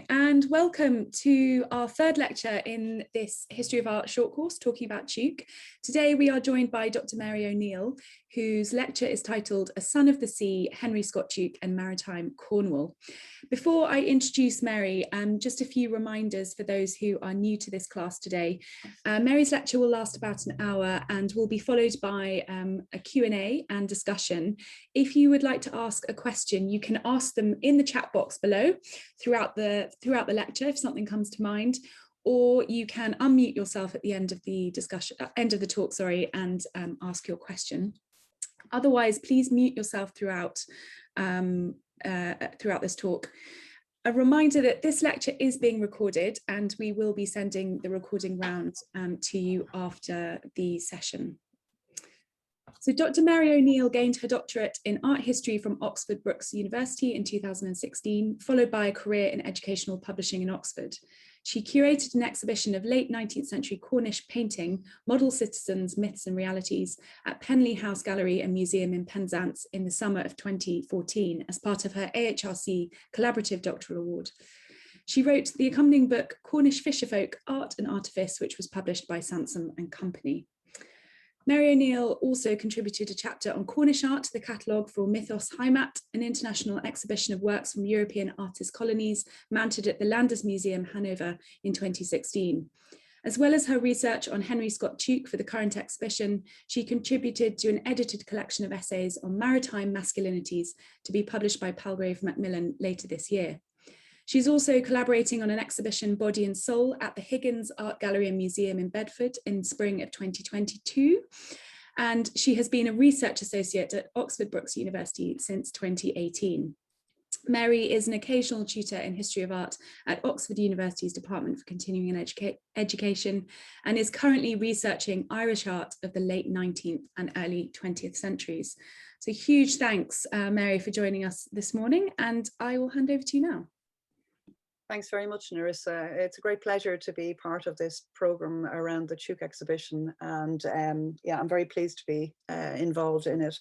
And welcome to our third lecture in this History of Art short course talking about Tuke. Today we are joined by Dr. Mary O'Neill, whose lecture is titled A Son of the Sea, Henry Scott Tuke and Maritime, Cornwall. Before I introduce Mary, just a few reminders for those who are new to this class today. Mary's lecture will last about an hour and will be followed by a Q&A and discussion. If you would like to ask a question, you can ask them in the chat box below throughout the lecture if something comes to mind, or you can unmute yourself at the end of the discussion, end of the talk, sorry, and ask your question. Otherwise, please mute yourself throughout this talk. A reminder that this lecture is being recorded and we will be sending the recording round to you after the session. So Dr. Mary O'Neill gained her doctorate in art history from Oxford Brookes University in 2016, followed by a career in educational publishing in Oxford. She curated an exhibition of late 19th century Cornish painting, Model Citizens, Myths and Realities, at Penley House Gallery and Museum in Penzance in the summer of 2014 as part of her AHRC Collaborative Doctoral Award. She wrote the accompanying book, Cornish Fisherfolk, Art and Artifice, which was published by Sansom and Company. Mary O'Neill also contributed a chapter on Cornish art to the catalogue for Mythos Heimat, an international exhibition of works from European artist colonies mounted at the Landesmuseum Hanover in 2016. As well as her research on Henry Scott Tuke for the current exhibition, she contributed to an edited collection of essays on maritime masculinities to be published by Palgrave Macmillan later this year. She's also collaborating on an exhibition, Body and Soul, at the Higgins Art Gallery and Museum in Bedford in spring of 2022. And she has been a research associate at Oxford Brookes University since 2018. Mary is an occasional tutor in history of art at Oxford University's Department for Continuing Education and is currently researching Irish art of the late 19th and early 20th centuries. So huge thanks, Mary, for joining us this morning, and I will hand over to you now. Thanks very much, Nerissa. It's a great pleasure to be part of this programme around the Tuke exhibition, and yeah, I'm very pleased to be involved in it.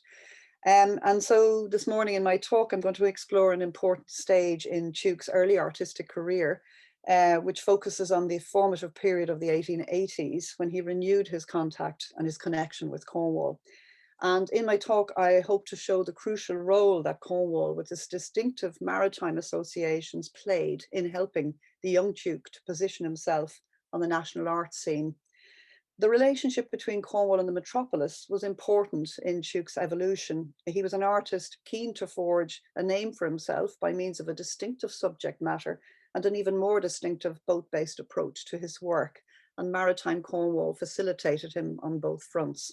And so this morning in my talk, I'm going to explore an important stage in Tuke's early artistic career, which focuses on the formative period of the 1880s when he renewed his contact and his connection with Cornwall. And in my talk, I hope to show the crucial role that Cornwall, with its distinctive maritime associations, played in helping the young Tuke to position himself on the national art scene. The relationship between Cornwall and the metropolis was important in Tuke's evolution. He was an artist keen to forge a name for himself by means of a distinctive subject matter and an even more distinctive boat-based approach to his work. And maritime Cornwall facilitated him on both fronts.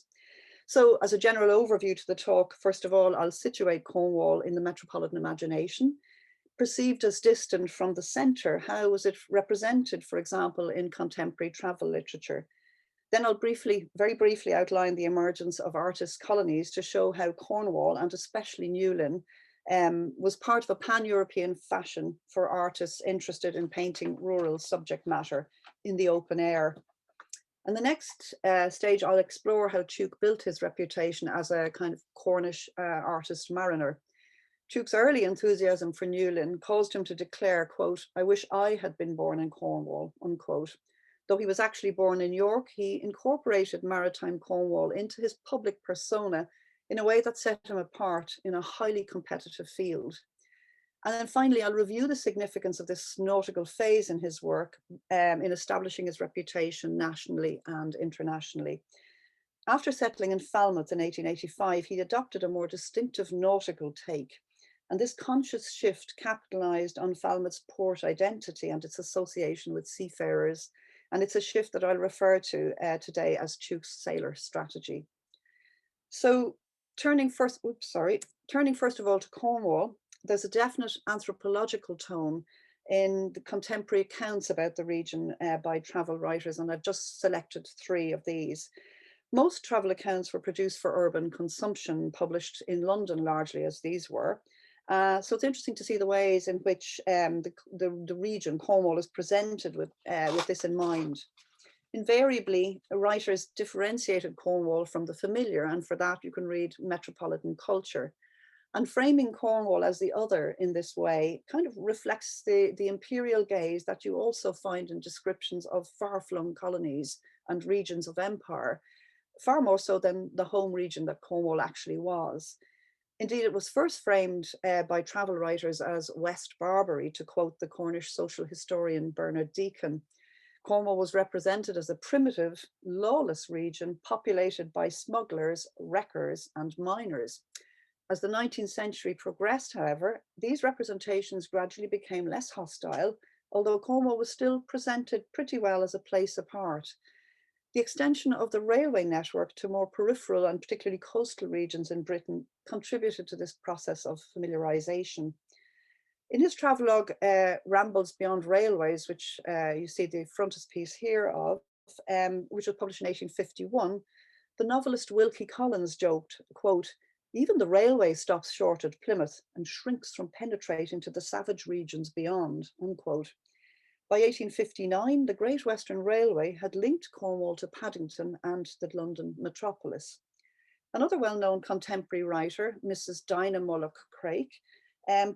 So as a general overview to the talk, first of all, I'll situate Cornwall in the metropolitan imagination. Perceived as distant from the centre, how was it represented, for example, in contemporary travel literature? Then I'll very briefly outline the emergence of artist colonies to show how Cornwall, and especially Newlyn, was part of a pan-European fashion for artists interested in painting rural subject matter in the open air. And the next stage, I'll explore how Tuke built his reputation as a kind of Cornish artist mariner. Tuke's early enthusiasm for Newlyn caused him to declare, quote, "I wish I had been born in Cornwall," unquote. Though he was actually born in York, he incorporated maritime Cornwall into his public persona in a way that set him apart in a highly competitive field. And then finally, I'll review the significance of this nautical phase in his work in establishing his reputation nationally and internationally. After settling in Falmouth in 1885, he adopted a more distinctive nautical take. And this conscious shift capitalized on Falmouth's port identity and its association with seafarers. And it's a shift that I'll refer to today as Tuke's sailor strategy. So turning first of all to Cornwall, there's a definite anthropological tone in the contemporary accounts about the region by travel writers, and I've just selected 3 of these. Most travel accounts were produced for urban consumption, published in London largely, as these were. So it's interesting to see the ways in which the region, Cornwall, is presented with this in mind. Invariably, writers differentiated Cornwall from the familiar, and for that you can read metropolitan culture. And framing Cornwall as the other in this way kind of reflects the imperial gaze that you also find in descriptions of far-flung colonies and regions of empire, far more so than the home region that Cornwall actually was. Indeed, it was first framed by travel writers as West Barbary, to quote the Cornish social historian Bernard Deacon. Cornwall was represented as a primitive, lawless region populated by smugglers, wreckers, and miners. As the 19th century progressed, however, these representations gradually became less hostile, although Cornwall was still presented pretty well as a place apart. The extension of the railway network to more peripheral and particularly coastal regions in Britain contributed to this process of familiarization. In his travelogue, Rambles Beyond Railways, which you see the frontispiece here of, which was published in 1851, the novelist Wilkie Collins joked, quote, "Even the railway stops short at Plymouth and shrinks from penetrating to the savage regions beyond," unquote. By 1859, the Great Western Railway had linked Cornwall to Paddington and the London metropolis. Another well-known contemporary writer, Mrs. Dinah Mulloch Craik,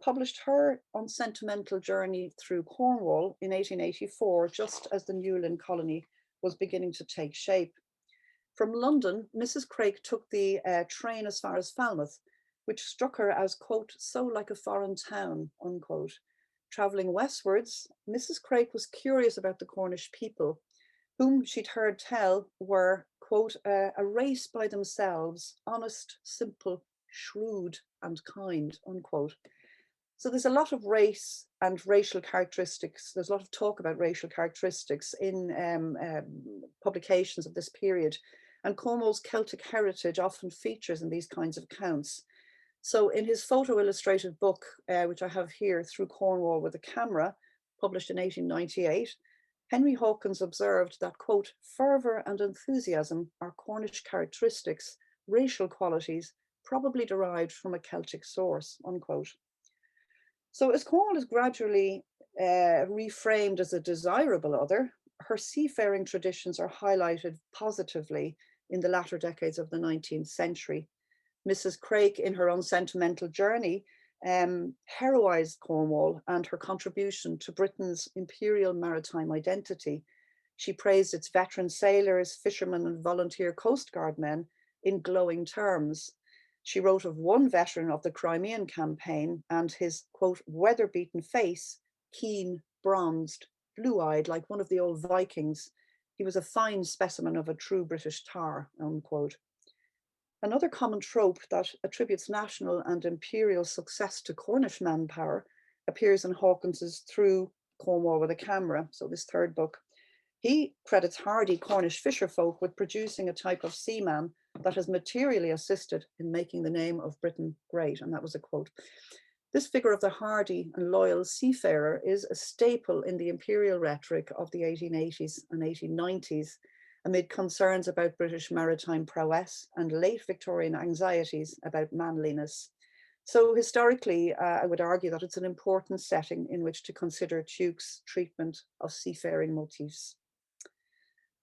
published her unsentimental journey through Cornwall in 1884, just as the Newlyn colony was beginning to take shape. From London, Mrs. Craik took the train as far as Falmouth, which struck her as, quote, "so like a foreign town," unquote. Traveling westwards, Mrs. Craik was curious about the Cornish people, whom she'd heard tell were, quote, "a race by themselves, honest, simple, shrewd, and kind," unquote. So there's a lot of race and racial characteristics. There's a lot of talk about racial characteristics in publications of this period. And Cornwall's Celtic heritage often features in these kinds of accounts. So in his photo illustrated book, which I have here, Through Cornwall with a Camera, published in 1898, Henry Hawkins observed that, quote, "fervour and enthusiasm are Cornish characteristics, racial qualities, probably derived from a Celtic source," unquote. So as Cornwall is gradually reframed as a desirable other, her seafaring traditions are highlighted positively in the latter decades of the 19th century. Mrs. Craik, in her unsentimental journey, heroized Cornwall and her contribution to Britain's imperial maritime identity. She praised its veteran sailors, fishermen, and volunteer Coast Guard men in glowing terms. She wrote of one veteran of the Crimean campaign and his, quote, "weather-beaten face, keen, bronzed, blue-eyed, like one of the old Vikings. He was a fine specimen of a true British tar," unquote. Another common trope that attributes national and imperial success to Cornish manpower appears in Hawkins's Through Cornwall with a Camera, so this third book. He credits hardy Cornish fisherfolk with producing a type of seaman that has materially assisted in making the name of Britain great, and that was a quote. This figure of the hardy and loyal seafarer is a staple in the imperial rhetoric of the 1880s and 1890s, amid concerns about British maritime prowess and late Victorian anxieties about manliness. So historically, I would argue that it's an important setting in which to consider Tuke's treatment of seafaring motifs.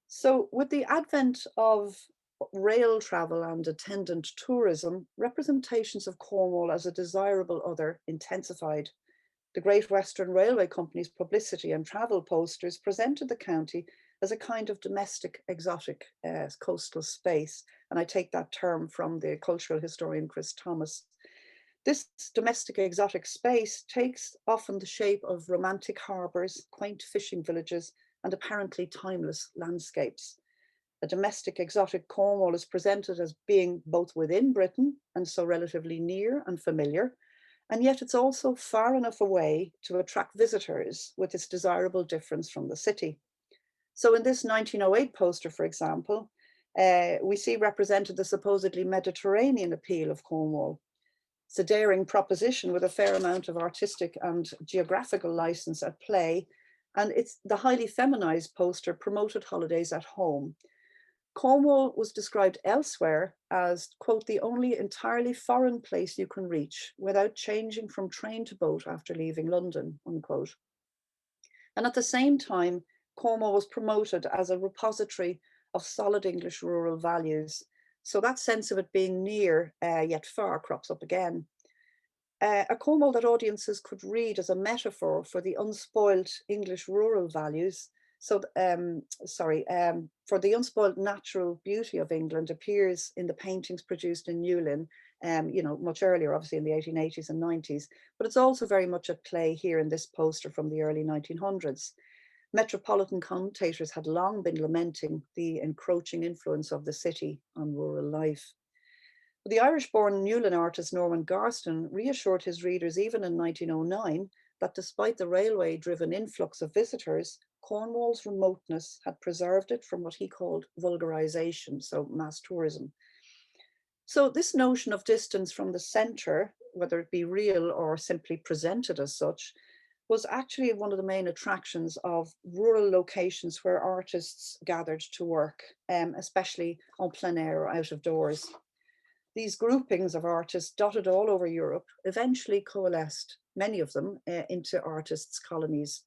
So with the advent of rail travel and attendant tourism, representations of Cornwall as a desirable other intensified. The Great Western Railway Company's publicity and travel posters presented the county as a kind of domestic exotic coastal space. And I take that term from the cultural historian Chris Thomas. This domestic exotic space takes often the shape of romantic harbours, quaint fishing villages, and apparently timeless landscapes. A domestic exotic Cornwall is presented as being both within Britain and so relatively near and familiar, and yet it's also far enough away to attract visitors with its desirable difference from the city. So in this 1908 poster, for example, we see represented the supposedly Mediterranean appeal of Cornwall. It's a daring proposition with a fair amount of artistic and geographical license at play, and it's the highly feminized poster promoted holidays at home. Cornwall was described elsewhere as, quote, "the only entirely foreign place you can reach without changing from train to boat after leaving London," unquote. And at the same time, Cornwall was promoted as a repository of solid English rural values. So that sense of it being near yet far crops up again. a Cornwall that audiences could read as a metaphor for the unspoiled English rural values. So, for the unspoiled natural beauty of England appears in the paintings produced in Newlyn, much earlier, obviously in the 1880s and 90s, but it's also very much at play here in this poster from the early 1900s. Metropolitan commentators had long been lamenting the encroaching influence of the city on rural life. The Irish-born Newlyn artist Norman Garston reassured his readers even in 1909 that despite the railway-driven influx of visitors, Cornwall's remoteness had preserved it from what he called vulgarization, so mass tourism. So this notion of distance from the centre, whether it be real or simply presented as such, was actually one of the main attractions of rural locations where artists gathered to work, especially en plein air or out of doors. These groupings of artists dotted all over Europe eventually coalesced, many of them, into artists' colonies.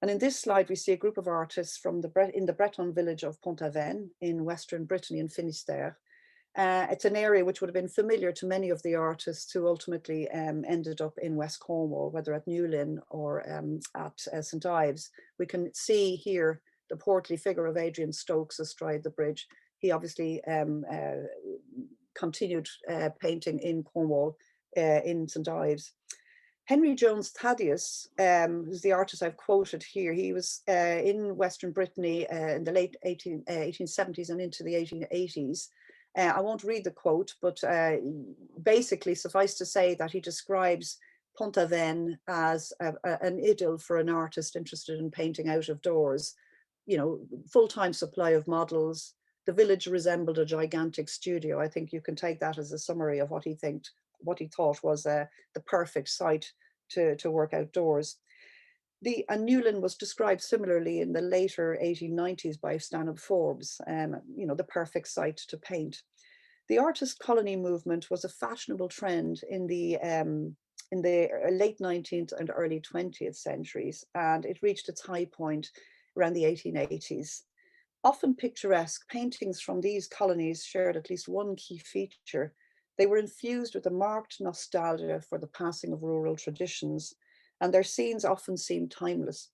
And in this slide, we see a group of artists in the Breton village of Pont-Aven in Western Brittany and Finistère. It's an area which would have been familiar to many of the artists who ultimately ended up in West Cornwall, whether at Newlyn or at St. Ives. We can see here the portly figure of Adrian Stokes astride the bridge. He obviously continued painting in Cornwall in St. Ives. Henry Jones Thaddeus, who's the artist I've quoted here, he was in Western Brittany in the late 1870s and into the 1880s. I won't read the quote, but basically suffice to say that he describes Pont-Aven as an idyll for an artist interested in painting out of doors. Full-time supply of models. The village resembled a gigantic studio. I think you can take that as a summary of what he thought was the perfect site to work outdoors. And Newlyn was described similarly in the later 1890s by Stanhope Forbes, the perfect site to paint. The artist colony movement was a fashionable trend in the late 19th and early 20th centuries, and it reached its high point around the 1880s. Often picturesque, paintings from these colonies shared at least one key feature. They were infused with a marked nostalgia for the passing of rural traditions, and their scenes often seemed timeless.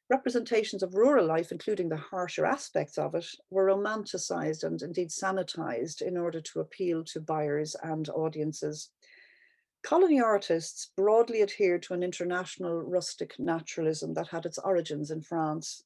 Representations of rural life, including the harsher aspects of it, were romanticized and indeed sanitized in order to appeal to buyers and audiences. Colony artists broadly adhered to an international rustic naturalism that had its origins in France.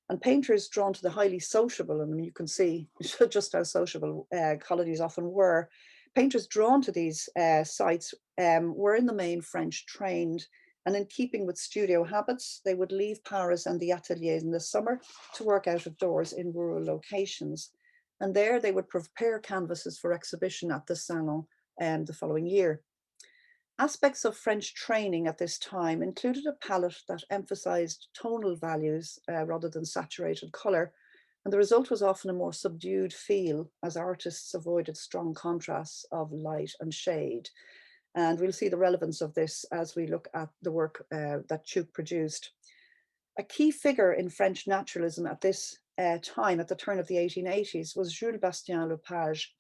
And painters drawn to the highly sociable, and you can see just how sociable colonies often were, painters drawn to these sites were in the main French trained, and in keeping with studio habits, they would leave Paris and the ateliers in the summer to work out of doors in rural locations. And there they would prepare canvases for exhibition at the Salon the following year. Aspects of French training at this time included a palette that emphasized tonal values rather than saturated color, and the result was often a more subdued feel as artists avoided strong contrasts of light and shade. And we'll see the relevance of this as we look at the work that Tuke produced. A key figure in French naturalism at this time, at the turn of the 1880s, was Jules Bastien Lepage.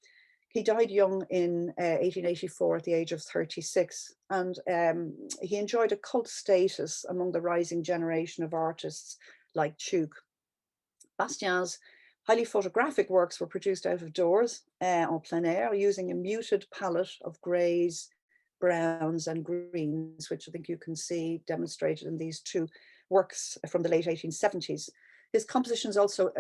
He died young in 1884 at the age of 36, and he enjoyed a cult status among the rising generation of artists like Tuke. Bastien's highly photographic works were produced out of doors, en plein air, using a muted palette of greys, browns and greens, which I think you can see demonstrated in these two works from the late 1870s. His compositions also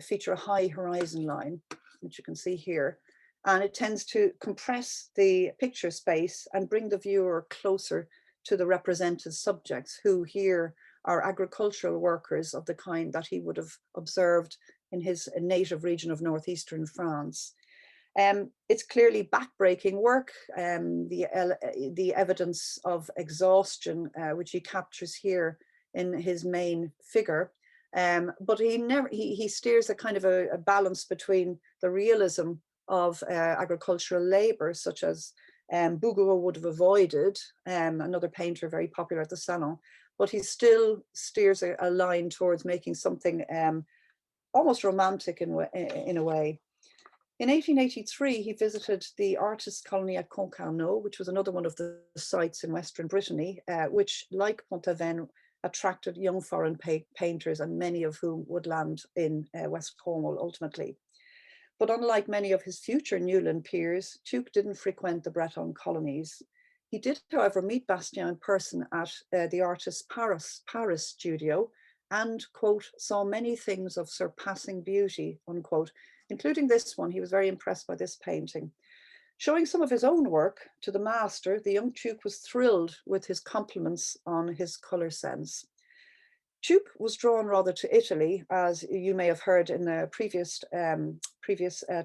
feature a high horizon line, which you can see here, and it tends to compress the picture space and bring the viewer closer to the represented subjects, who here are agricultural workers of the kind that he would have observed in his native region of northeastern France. It's clearly backbreaking work, the evidence of exhaustion, which he captures here in his main figure. But he steers a kind of a balance between the realism of agricultural labor, such as Bouguereau would have avoided, another painter very popular at the Salon, but he still steers a line towards making something almost romantic in a way. In 1883, he visited the artists' colony at Concarneau, which was another one of the sites in Western Brittany, which, like Pont-Aven, attracted young foreign painters, and many of whom would land in West Cornwall ultimately. But unlike many of his future Newlyn peers, Tuke didn't frequent the Breton colonies. He did, however, meet Bastien in person at the artist's Paris studio and, quote, saw many things of surpassing beauty, unquote, including this one. He was very impressed by this painting. Showing some of his own work to the master, the young Tuke was thrilled with his compliments on his colour sense. Tuke was drawn rather to Italy, as you may have heard in the previous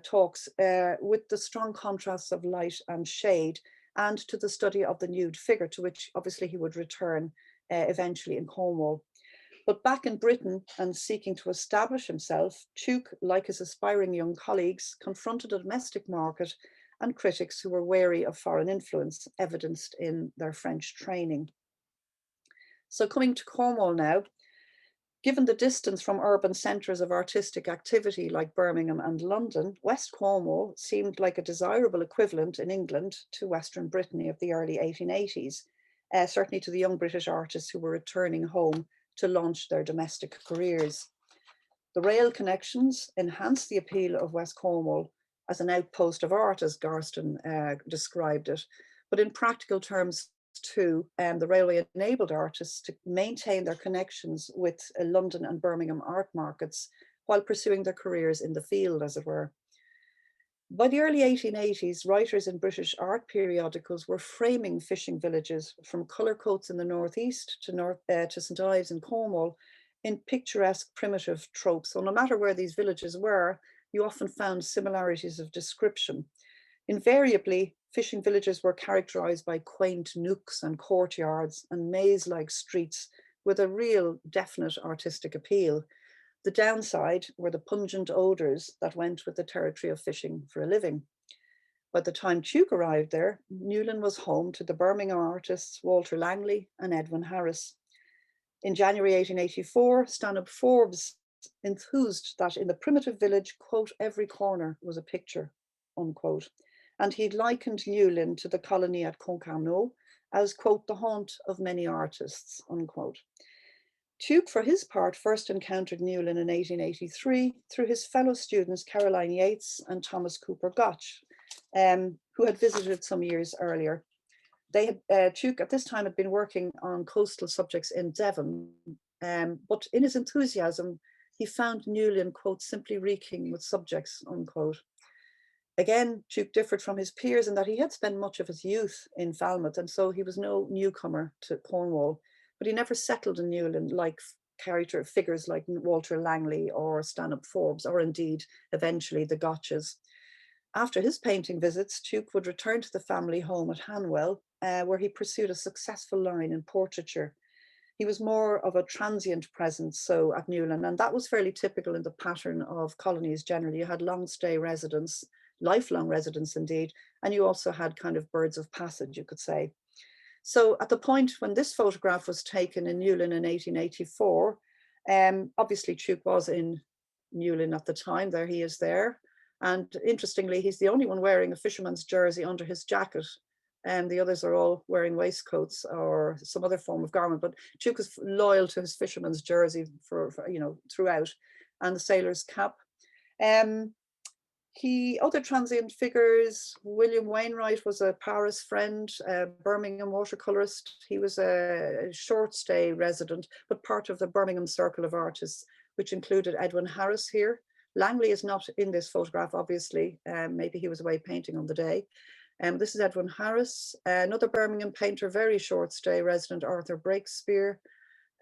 talks, with the strong contrasts of light and shade, and to the study of the nude figure, to which obviously he would return eventually in Cornwall. But back in Britain and seeking to establish himself, Tuke, like his aspiring young colleagues, confronted a domestic market and critics who were wary of foreign influence, evidenced in their French training. So coming to Cornwall now, given the distance from urban centres of artistic activity like Birmingham and London, West Cornwall seemed like a desirable equivalent in England to Western Brittany of the early 1880s, certainly to the young British artists who were returning home to launch their domestic careers. The rail connections enhanced the appeal of West Cornwall as an outpost of art, as Garston described it, but in practical terms too, the railway enabled artists to maintain their connections with London and Birmingham art markets while pursuing their careers in the field, as it were. By the early 1880s, writers in British art periodicals were framing fishing villages from Cullercoats in the northeast to St Ives in Cornwall in picturesque primitive tropes. So no matter where these villages were, you often found similarities of description. Invariably, fishing villages were characterized by quaint nooks and courtyards and maze-like streets with a real definite artistic appeal. The downside were the pungent odors that went with the territory of fishing for a living. By the time Tuke arrived there, Newlyn was home to the Birmingham artists Walter Langley and Edwin Harris. In January 1884, Stanhope Forbes enthused that in the primitive village, quote, every corner was a picture, unquote. And he likened Newlyn to the colony at Concarneau as, quote, the haunt of many artists, unquote. Tuke, for his part, first encountered Newlyn in 1883 through his fellow students Caroline Yates and Thomas Cooper Gotch, who had visited some years earlier. Tuke at this time had been working on coastal subjects in Devon, but in his enthusiasm, he found Newlyn, quote, simply reeking with subjects, unquote. Again, Tuke differed from his peers in that he had spent much of his youth in Falmouth, and so he was no newcomer to Cornwall, but he never settled in Newlyn like figures like Walter Langley or Stanhope Forbes, or indeed, eventually, the Gotches. After his painting visits, Tuke would return to the family home at Hanwell, where he pursued a successful line in portraiture. He was more of a transient presence, so at Newlyn, and that was fairly typical in the pattern of colonies generally. You had long stay residents, lifelong residents indeed, and you also had kind of birds of passage, you could say. So at the point when this photograph was taken in Newlyn in 1884, obviously Tuke was in Newlyn at the time. There he is there. And interestingly, he's the only one wearing a fisherman's jersey under his jacket. And the others are all wearing waistcoats or some other form of garment. But Tuke was loyal to his fisherman's jersey for throughout, and the sailor's cap. Other transient figures, William Wainwright was a Paris friend, a Birmingham watercolorist. He was a short stay resident, but part of the Birmingham Circle of Artists, which included Edwin Harris here. Langley is not in this photograph, obviously. Maybe he was away painting on the day. This is Edwin Harris, another Birmingham painter, very short stay resident, Arthur Breakspear.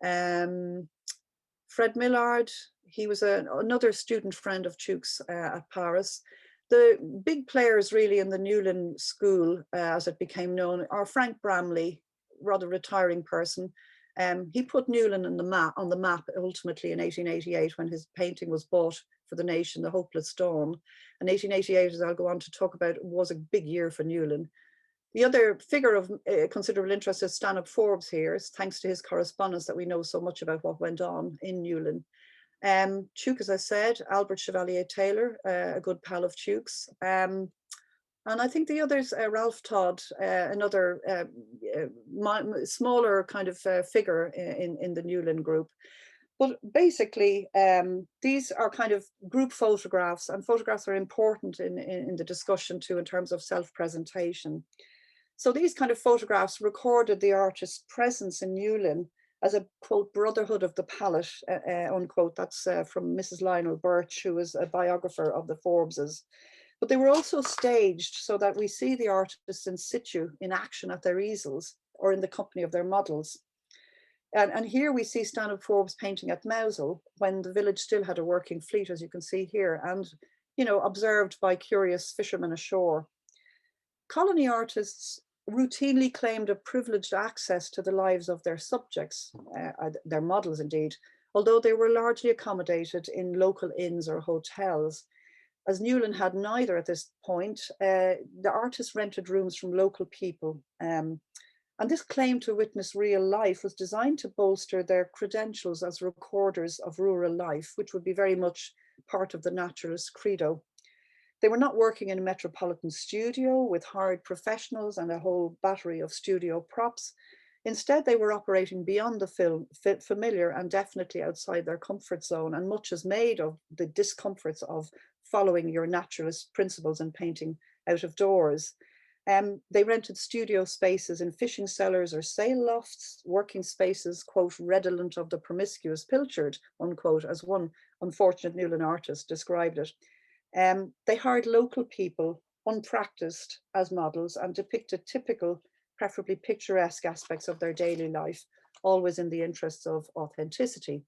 Fred Millard, he was another student friend of Tuke's at Paris. The big players really in the Newlyn school, as it became known, are Frank Bramley, rather retiring person. He put Newlyn on the map ultimately in 1888 when his painting was bought for the nation, The Hopeless Dawn. And 1888, as I'll go on to talk about, was a big year for Newlyn. The other figure of considerable interest is Stanhope Forbes here, thanks to his correspondence that we know so much about what went on in Newlyn. Tuke, as I said, Albert Chevalier Taylor, a good pal of Tuke's. And I think the others, Ralph Todd, another smaller kind of figure in the Newlyn group. But basically, these are kind of group photographs, and photographs are important in the discussion too, in terms of self-presentation. So these kind of photographs recorded the artist's presence in Newlyn as a, quote, brotherhood of the palette, unquote. That's from Mrs. Lionel Birch, who was a biographer of the Forbeses. But they were also staged so that we see the artists in situ, in action at their easels, or in the company of their models. And here we see Stanhope Forbes painting at Mousehole when the village still had a working fleet, as you can see here, and, you know, observed by curious fishermen ashore. Colony artists routinely claimed a privileged access to the lives of their subjects, their models indeed, although they were largely accommodated in local inns or hotels. As Newlyn had neither at this point, the artists rented rooms from local people. And this claim to witness real life was designed to bolster their credentials as recorders of rural life, which would be very much part of the naturalist credo. They were not working in a metropolitan studio with hired professionals and a whole battery of studio props. Instead, they were operating beyond the familiar and definitely outside their comfort zone, and much is made of the discomforts of following your naturalist principles and painting out of doors. They rented studio spaces in fishing cellars or sail lofts, working spaces, quote, redolent of the promiscuous pilchard, unquote, as one unfortunate Newlyn artist described it. They hired local people, unpracticed, as models and depicted typical, preferably picturesque aspects of their daily life, always in the interests of authenticity.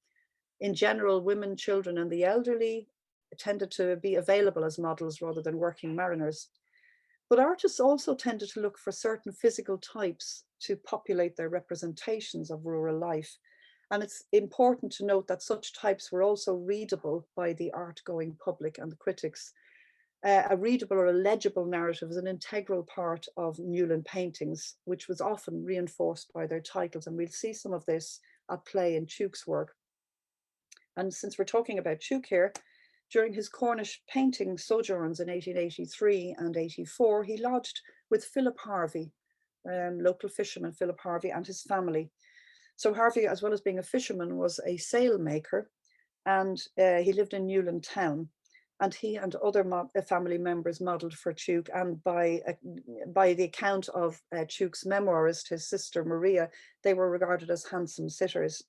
In general, women, children, and the elderly tended to be available as models rather than working mariners. But artists also tended to look for certain physical types to populate their representations of rural life. And it's important to note that such types were also readable by the art-going public and the critics. A readable or a legible narrative is an integral part of Newlyn paintings, which was often reinforced by their titles. And we'll see some of this at play in Tuke's work. And since we're talking about Tuke here, during his Cornish painting sojourns in 1883 and 84, he lodged with Philip Harvey, local fisherman Philip Harvey, and his family. So Harvey, as well as being a fisherman, was a sailmaker, and he lived in Newlyn town. And he and other family members modelled for Tuke, and by the account of Tuke's memoirist, his sister Maria, they were regarded as handsome sitters.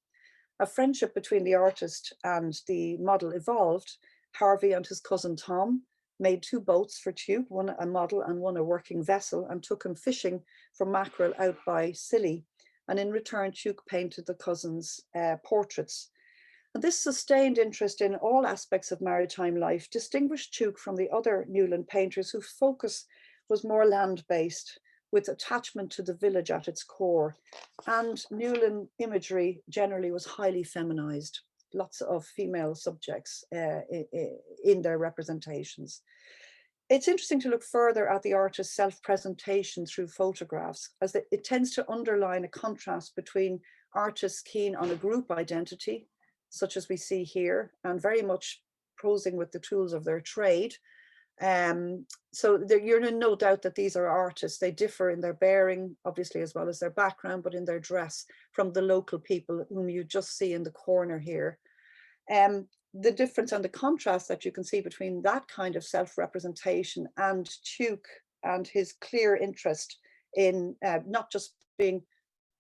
A friendship between the artist and the model evolved. Harvey and his cousin Tom made 2 boats for Tuke, one a model and one a working vessel, and took him fishing for mackerel out by Scilly. And in return, Tuke painted the cousins' portraits. And this sustained interest in all aspects of maritime life distinguished Tuke from the other Newlyn painters whose focus was more land-based, with attachment to the village at its core. And Newlyn imagery generally was highly feminized, lots of female subjects in their representations. It's interesting to look further at the artist's self-presentation through photographs, as it tends to underline a contrast between artists keen on a group identity, such as we see here, and very much posing with the tools of their trade. So you're in no doubt that these are artists. They differ in their bearing, obviously, as well as their background, but in their dress from the local people whom you just see in the corner here. The difference and the contrast that you can see between that kind of self-representation and Tuke and his clear interest in not just being,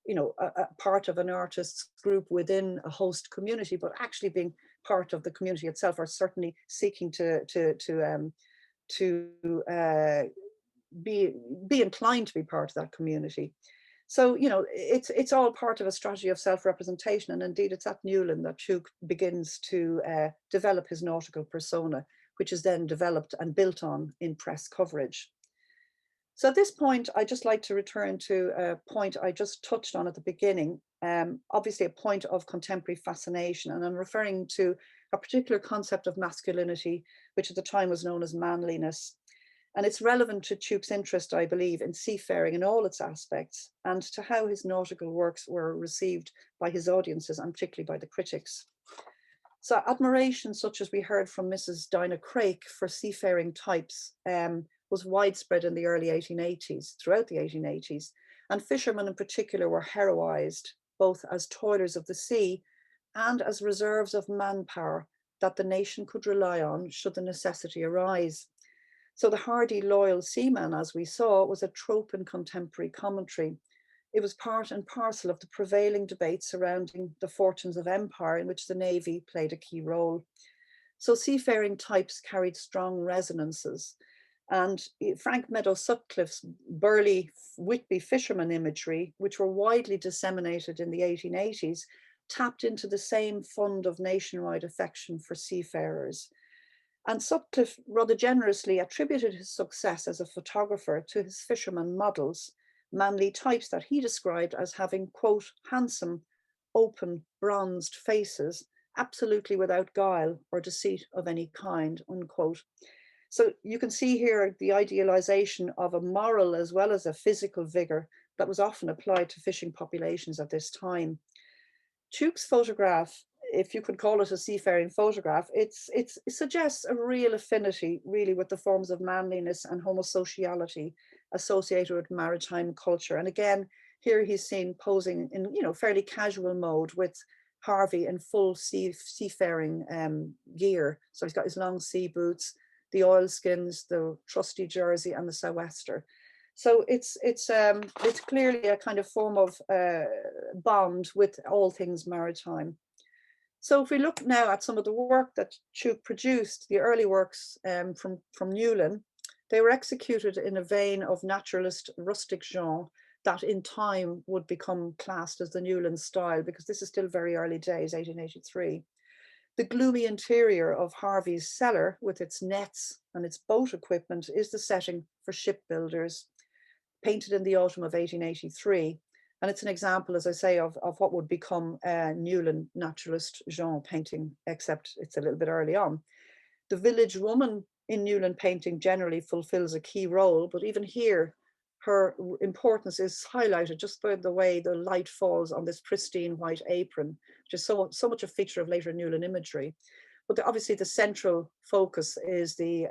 you know, a part of an artist's group within a host community, but actually being part of the community itself, or certainly seeking to be inclined to be part of that community. So, you know, it's all part of a strategy of self-representation. And indeed, it's at Newlyn that Tuke begins to develop his nautical persona, which is then developed and built on in press coverage. So at this point, I'd just like to return to a point I just touched on at the beginning, obviously a point of contemporary fascination. And I'm referring to a particular concept of masculinity, which at the time was known as manliness. And it's relevant to Tuke's interest, I believe, in seafaring in all its aspects, and to how his nautical works were received by his audiences, and particularly by the critics. So admiration, such as we heard from Mrs. Dinah Craik, for seafaring types was widespread in the early 1880s, throughout the 1880s. And fishermen in particular were heroized, both as toilers of the sea and as reserves of manpower that the nation could rely on should the necessity arise. So the hardy, loyal seaman, as we saw, was a trope in contemporary commentary. It was part and parcel of the prevailing debate surrounding the fortunes of empire, in which the Navy played a key role. So seafaring types carried strong resonances. And Frank Meadow Sutcliffe's burly Whitby fisherman imagery, which were widely disseminated in the 1880s, tapped into the same fund of nationwide affection for seafarers. And Sutcliffe rather generously attributed his success as a photographer to his fisherman models, manly types that he described as having, quote, handsome, open, bronzed faces, absolutely without guile or deceit of any kind, unquote. So you can see here the idealization of a moral as well as a physical vigor that was often applied to fishing populations at this time. Tuke's photograph, if you could call it a seafaring photograph, it suggests a real affinity really with the forms of manliness and homosociality associated with maritime culture. And again, here he's seen posing in, you know, fairly casual mode with Harvey in full seafaring gear. So he's got his long sea boots, the oilskins, the trusty jersey, and the sou'wester. So it's clearly a kind of form of bond with all things maritime. So if we look now at some of the work that Tuke produced, the early works from Newlyn, they were executed in a vein of naturalist rustic genre that in time would become classed as the Newlyn style, because this is still very early days, 1883. The gloomy interior of Harvey's cellar with its nets and its boat equipment is the setting for shipbuilders, painted in the autumn of 1883. And it's an example, as I say, of what would become Newlyn naturalist genre painting, except it's a little bit early on. The village woman in Newlyn painting generally fulfills a key role, but even here, her importance is highlighted just by the way the light falls on this pristine white apron, which is so much a feature of later Newlyn imagery. But obviously the central focus is the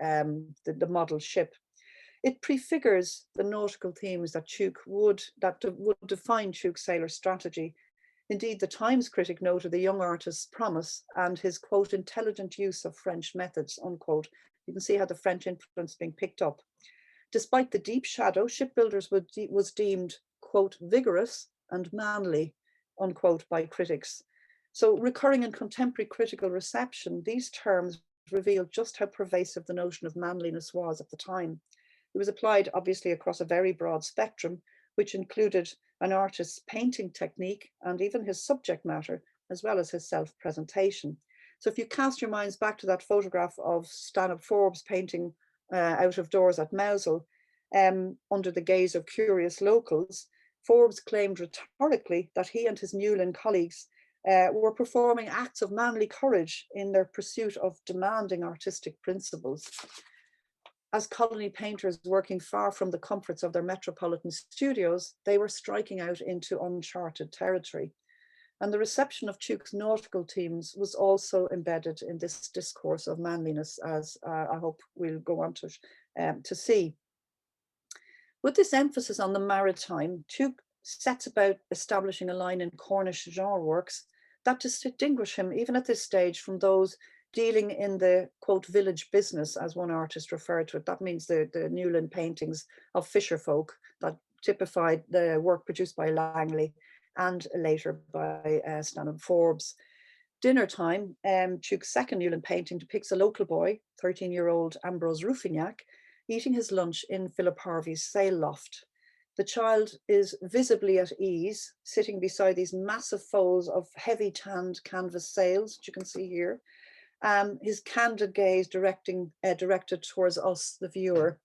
model ship. It prefigures the nautical themes that would define Tuke's sailor strategy. Indeed, the Times critic noted the young artist's promise and his, quote, intelligent use of French methods, unquote. You can see how the French influence being picked up. Despite the deep shadow, shipbuilders was deemed, quote, vigorous and manly, unquote, by critics. So recurring in contemporary critical reception, these terms reveal just how pervasive the notion of manliness was at the time. It was applied obviously across a very broad spectrum, which included an artist's painting technique and even his subject matter, as well as his self-presentation. So if you cast your minds back to that photograph of Stanhope Forbes painting out of doors at Mousehole, under the gaze of curious locals, Forbes claimed rhetorically that he and his Newlyn colleagues were performing acts of manly courage in their pursuit of demanding artistic principles. As colony painters working far from the comforts of their metropolitan studios, they were striking out into uncharted territory. And the reception of Tuke's nautical themes was also embedded in this discourse of manliness, as I hope we'll go on to see. With this emphasis on the maritime, Tuke sets about establishing a line in Cornish genre works that distinguish him, even at this stage, from those dealing in the, quote, village business, as one artist referred to it. That means the Newlyn paintings of fisher folk that typified the work produced by Langley and later by Stanhope Forbes. Dinner Time, Tuke's second Newlyn painting, depicts a local boy, 13-year-old Ambrose Ruffignac, eating his lunch in Philip Harvey's sail loft. The child is visibly at ease, sitting beside these massive folds of heavy tanned canvas sails, which you can see here. His candid gaze directed towards us, the viewer.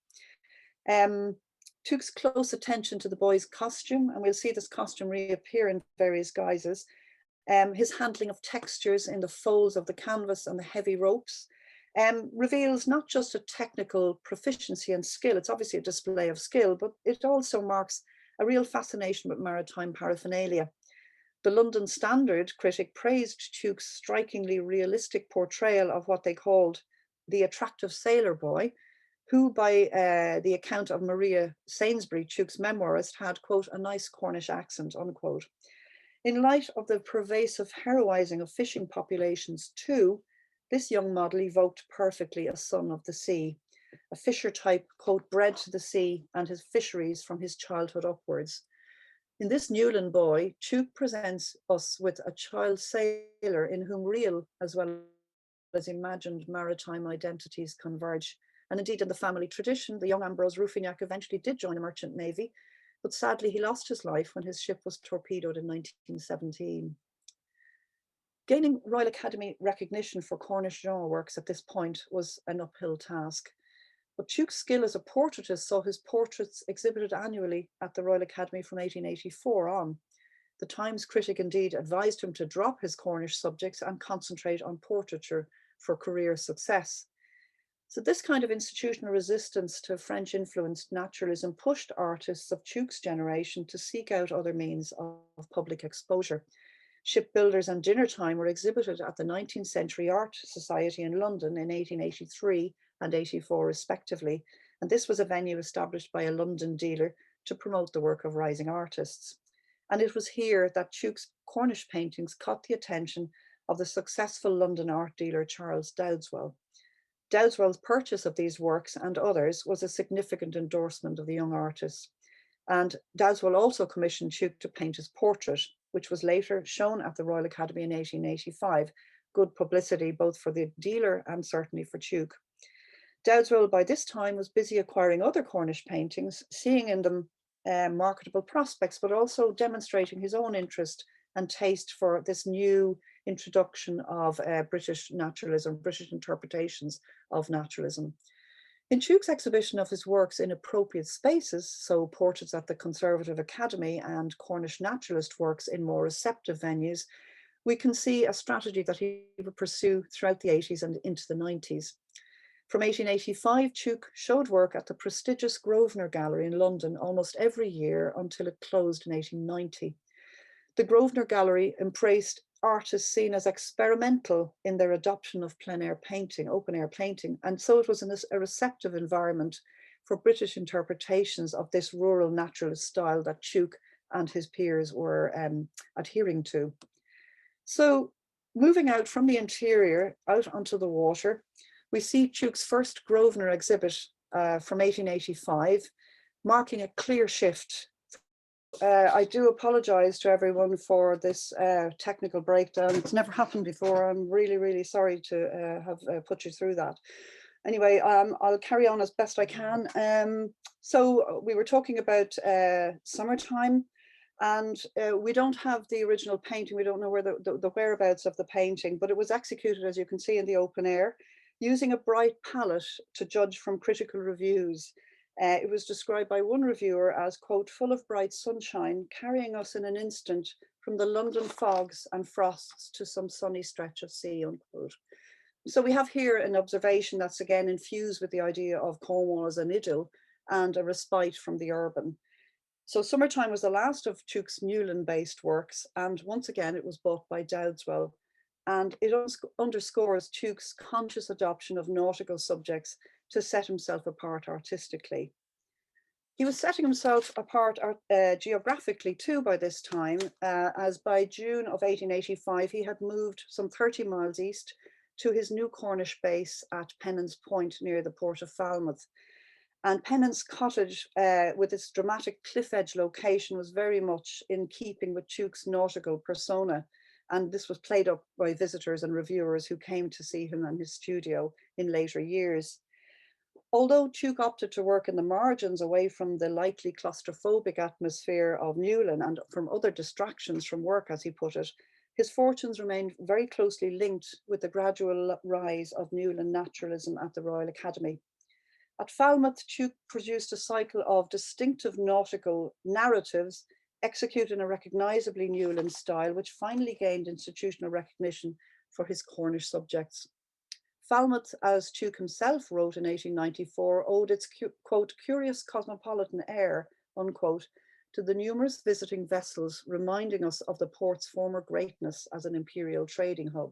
Tuke's close attention to the boy's costume, and we'll see this costume reappear in various guises. His handling of textures in the folds of the canvas and the heavy ropes reveals not just a technical proficiency and skill, it's obviously a display of skill, but it also marks a real fascination with maritime paraphernalia. The London Standard critic praised Tuke's strikingly realistic portrayal of what they called the attractive sailor boy, who, by the account of Maria Sainsbury, Tuke's memoirist, had, quote, a nice Cornish accent, unquote. In light of the pervasive heroizing of fishing populations too, this young model evoked perfectly a son of the sea, a fisher type, quote, bred to the sea and his fisheries from his childhood upwards. In this Newlyn boy, Tuke presents us with a child sailor in whom real as well as imagined maritime identities converge. And indeed, in the family tradition, the young Ambrose Ruffignac eventually did join a merchant navy, but sadly he lost his life when his ship was torpedoed in 1917. Gaining Royal Academy recognition for Cornish genre works at this point was an uphill task. But Tuke's skill as a portraitist saw his portraits exhibited annually at the Royal Academy from 1884 on. The Times critic indeed advised him to drop his Cornish subjects and concentrate on portraiture for career success. So this kind of institutional resistance to French-influenced naturalism pushed artists of Tuke's generation to seek out other means of public exposure. Shipbuilders and Dinner Time were exhibited at the 19th Century Art Society in London in 1883 and 84 respectively, and this was a venue established by a London dealer to promote the work of rising artists. And it was here that Tuke's Cornish paintings caught the attention of the successful London art dealer Charles Dowdeswell. Dowdeswell's purchase of these works and others was a significant endorsement of the young artist. And Dowdeswell also commissioned Tuke to paint his portrait, which was later shown at the Royal Academy in 1885. Good publicity both for the dealer and certainly for Tuke. Dowdeswell by this time was busy acquiring other Cornish paintings, seeing in them marketable prospects, but also demonstrating his own interest and taste for this new introduction of British naturalism, British interpretations of naturalism. In Tuke's exhibition of his works in appropriate spaces, so portraits at the Conservative Academy and Cornish naturalist works in more receptive venues, we can see a strategy that he would pursue throughout the 80s and into the 90s. From 1885, Tuke showed work at the prestigious Grosvenor Gallery in London almost every year until it closed in 1890. The Grosvenor Gallery embraced artists seen as experimental in their adoption of plein air painting, open air painting, and so it was in a receptive environment for British interpretations of this rural naturalist style that Tuke and his peers were adhering to. So moving out from the interior out onto the water, we see Tuke's first Grosvenor exhibit from 1885, marking a clear shift. I do apologize to everyone for this technical breakdown. It's never happened before. I'm really, really sorry to have put you through that. Anyway, I'll carry on as best I can. So we were talking about Summertime, and we don't have the original painting. We don't know where the whereabouts of the painting, but it was executed, as you can see, in the open air, using a bright palette to judge from critical reviews. It was described by one reviewer as, quote, full of bright sunshine, carrying us in an instant from the London fogs and frosts to some sunny stretch of sea, unquote. So we have here an observation that's again infused with the idea of Cornwall as an idyll and a respite from the urban. So Summertime was the last of Tuke's Newlyn-based works, and once again it was bought by Dowdeswell. And it underscores Tuke's conscious adoption of nautical subjects to set himself apart artistically. He was setting himself apart geographically too by this time, as by June of 1885, he had moved some 30 miles east to his new Cornish base at Pennon's Point near the port of Falmouth. And Pennon's cottage, with its dramatic cliff edge location, was very much in keeping with Tuke's nautical persona. And this was played up by visitors and reviewers who came to see him in his studio in later years. Although Tuke opted to work in the margins away from the likely claustrophobic atmosphere of Newlyn and from other distractions from work, as he put it, his fortunes remained very closely linked with the gradual rise of Newlyn naturalism at the Royal Academy. At Falmouth, Tuke produced a cycle of distinctive nautical narratives executed in a recognisably Newlyn style, which finally gained institutional recognition for his Cornish subjects. Falmouth, as Tuke himself wrote in 1894, owed its, quote, curious cosmopolitan air, unquote, to the numerous visiting vessels reminding us of the port's former greatness as an imperial trading hub.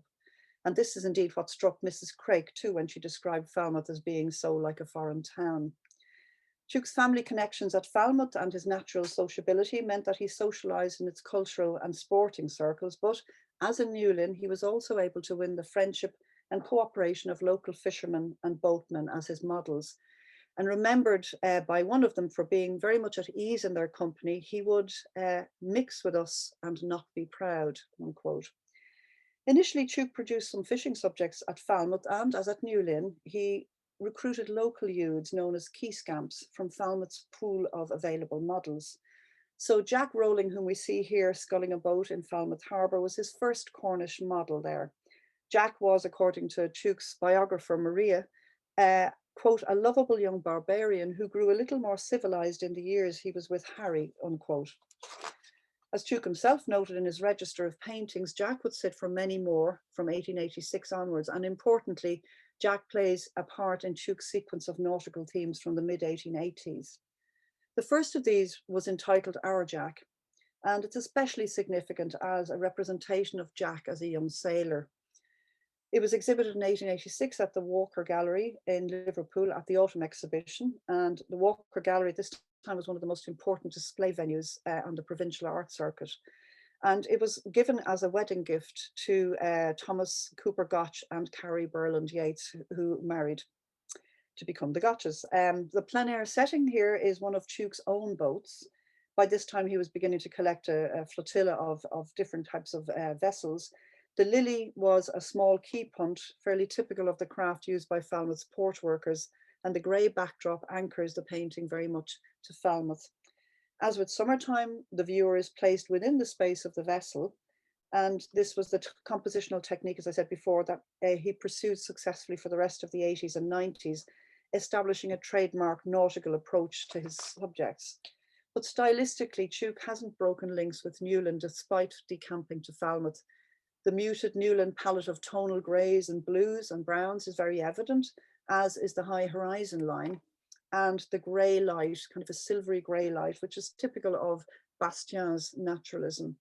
And this is indeed what struck Mrs. Craik too when she described Falmouth as being so like a foreign town. Tuke's family connections at Falmouth and his natural sociability meant that he socialised in its cultural and sporting circles, but as a Newlyn, he was also able to win the friendship and cooperation of local fishermen and boatmen as his models. And remembered by one of them for being very much at ease in their company, he would mix with us and not be proud, unquote. Initially, Tuke produced some fishing subjects at Falmouth, and as at Newlyn, he recruited local youths known as key scamps from Falmouth's pool of available models. So Jack Rowling, whom we see here sculling a boat in Falmouth Harbour, was his first Cornish model there. Jack was, according to Tuke's biographer Maria, quote, a lovable young barbarian who grew a little more civilized in the years he was with Harry, unquote. As Tuke himself noted in his register of paintings, Jack would sit for many more from 1886 onwards, and importantly, Jack plays a part in Tuke's sequence of nautical themes from the mid-1880s. The first of these was entitled Our Jack, and it's especially significant as a representation of Jack as a young sailor. It was exhibited in 1886 at the Walker Gallery in Liverpool at the Autumn Exhibition, and the Walker Gallery this time was one of the most important display venues on the provincial art circuit. And it was given as a wedding gift to Thomas Cooper Gotch and Carrie Burland Yates, who married to become the Gotches. The plein air setting here is one of Tuke's own boats. By this time, he was beginning to collect a flotilla of different types of vessels. The Lily was a small key punt, fairly typical of the craft used by Falmouth's port workers, and the grey backdrop anchors the painting very much to Falmouth. As with Summertime, the viewer is placed within the space of the vessel, and this was the compositional technique, as I said before, that he pursued successfully for the rest of the 80s and 90s, establishing a trademark nautical approach to his subjects. But stylistically, Tuke hasn't broken links with Newlyn despite decamping to Falmouth. The muted Newlyn palette of tonal greys and blues and browns is very evident, as is the high horizon line and the grey light, kind of a silvery grey light, which is typical of Bastien's naturalism.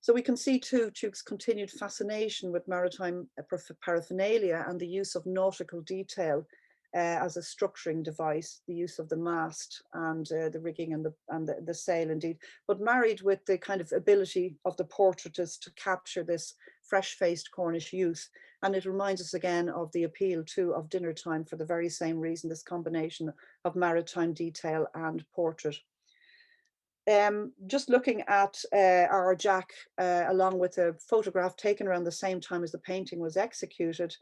So we can see too Tuke's continued fascination with maritime paraphernalia and the use of nautical detail as a structuring device, the use of the mast and the rigging and the sail indeed, but married with the kind of ability of the portraitist to capture this fresh-faced Cornish youth. And it reminds us again of the appeal too of Dinner Time for the very same reason, this combination of maritime detail and portrait. Just looking at our Jack, along with a photograph taken around the same time as the painting was executed,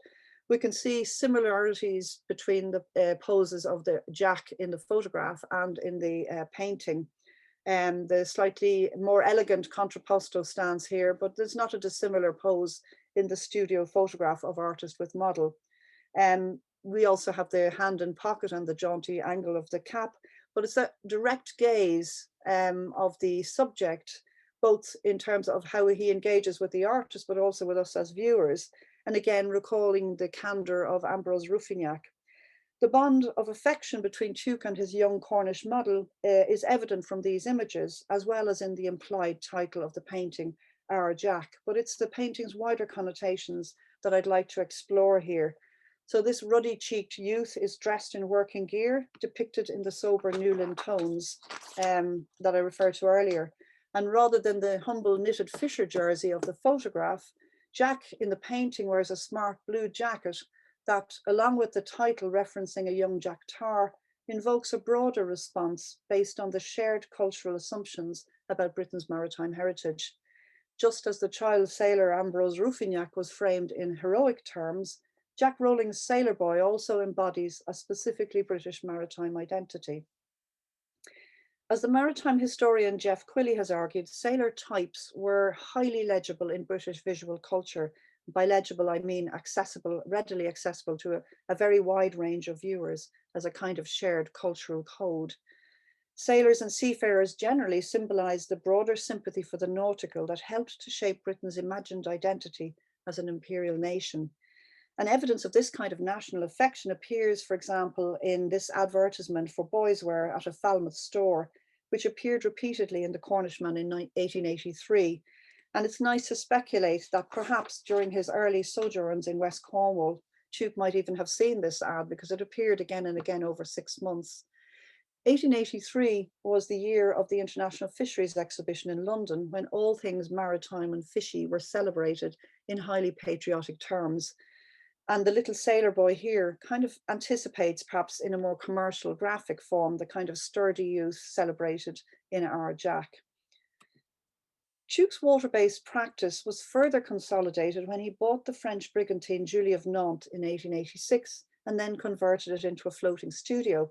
we can see similarities between the poses of the Jack in the photograph and in the painting. The slightly more elegant contrapposto stance here, but there's not a dissimilar pose in the studio photograph of artist with model. We also have the hand in pocket and the jaunty angle of the cap, but it's that direct gaze of the subject, both in terms of how he engages with the artist, but also with us as viewers. And again, recalling the candor of Ambrose Ruffignac. The bond of affection between Tuke and his young Cornish model is evident from these images, as well as in the implied title of the painting, Our Jack. But it's the painting's wider connotations that I'd like to explore here. So this ruddy-cheeked youth is dressed in working gear, depicted in the sober Newlyn tones that I referred to earlier. And rather than the humble knitted fisher jersey of the photograph, Jack in the painting wears a smart blue jacket that, along with the title referencing a young Jack Tar, invokes a broader response based on the shared cultural assumptions about Britain's maritime heritage. Just as the child sailor Ambrose Ruffignac was framed in heroic terms, Jack Rowling's Sailor Boy also embodies a specifically British maritime identity. As the maritime historian Jeff Quilly has argued, sailor types were highly legible in British visual culture. By legible, I mean accessible, readily accessible to a very wide range of viewers as a kind of shared cultural code. Sailors and seafarers generally symbolise the broader sympathy for the nautical that helped to shape Britain's imagined identity as an imperial nation. And evidence of this kind of national affection appears, for example, in this advertisement for boys wear at a Falmouth store, which appeared repeatedly in the Cornishman in 1883. And it's nice to speculate that perhaps during his early sojourns in West Cornwall, Tuke might even have seen this ad because it appeared again and again over 6 months. 1883 was the year of the International Fisheries Exhibition in London, when all things maritime and fishy were celebrated in highly patriotic terms. And the little sailor boy here kind of anticipates, perhaps in a more commercial graphic form, the kind of sturdy youth celebrated in our Jack. Tuke's water-based practice was further consolidated when he bought the French brigantine Julie of Nantes in 1886 and then converted it into a floating studio.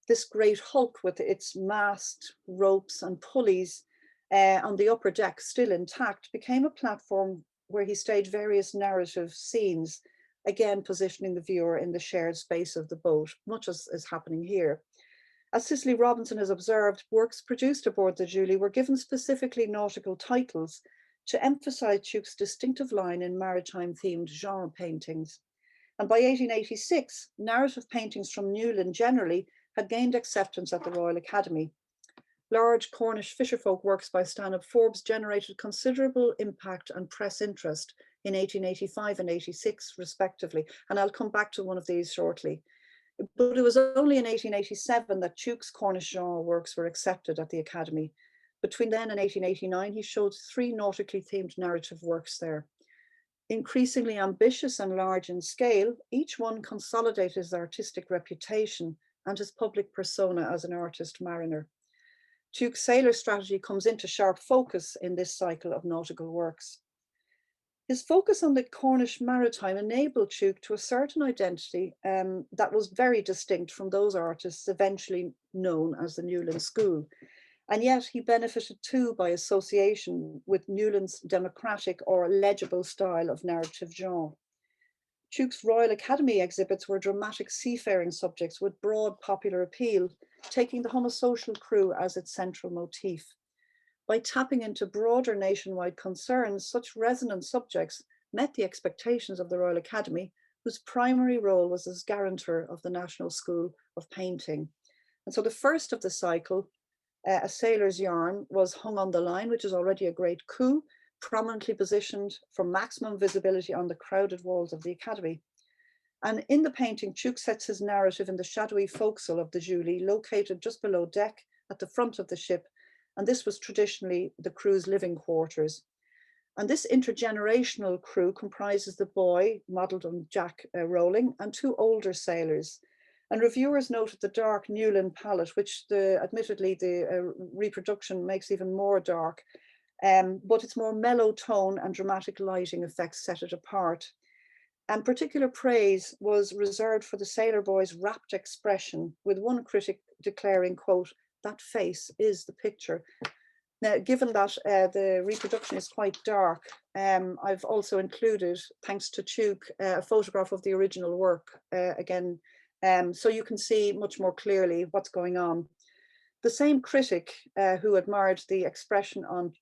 This great hulk with its mast, ropes and pulleys on the upper deck still intact became a platform where he staged various narrative scenes, again positioning the viewer in the shared space of the boat, much as is happening here. As Cicely Robinson has observed, works produced aboard the Julie were given specifically nautical titles to emphasize Tuke's distinctive line in maritime-themed genre paintings. And by 1886, narrative paintings from Newlyn generally had gained acceptance at the Royal Academy. Large Cornish fisherfolk works by Stanhope Forbes generated considerable impact and press interest in 1885 and 86 respectively, and I'll come back to one of these shortly. But it was only in 1887 that Tuke's Cornish genre works were accepted at the Academy. Between then and 1889, he showed 3 nautically themed narrative works there. Increasingly ambitious and large in scale, each one consolidated his artistic reputation and his public persona as an artist mariner. Tuke's sailor strategy comes into sharp focus in this cycle of nautical works. His focus on the Cornish maritime enabled Tuke to assert an identity that was very distinct from those artists eventually known as the Newlyn School. And yet he benefited too by association with Newlyn's democratic or legible style of narrative genre. Tuke's Royal Academy exhibits were dramatic seafaring subjects with broad popular appeal, taking the homosocial crew as its central motif. By tapping into broader nationwide concerns, such resonant subjects met the expectations of the Royal Academy, whose primary role was as guarantor of the National School of Painting. And so the first of the cycle, A Sailor's Yarn, was hung on the line, which is already a great coup, prominently positioned for maximum visibility on the crowded walls of the Academy. And in the painting, Tuke sets his narrative in the shadowy forecastle of the Julie, located just below deck at the front of the ship. And this was traditionally the crew's living quarters. And this intergenerational crew comprises the boy, modelled on Jack Rowling, and 2 older sailors. And reviewers noted the dark Newlyn palette, which admittedly the reproduction makes even more dark, but its more mellow tone and dramatic lighting effects set it apart. And particular praise was reserved for the sailor boy's rapt expression, with one critic declaring, quote, "That face is the picture." Now, given that the reproduction is quite dark, I've also included, thanks to Tuke, a photograph of the original work again, so you can see much more clearly what's going on. The same critic who admired the expression on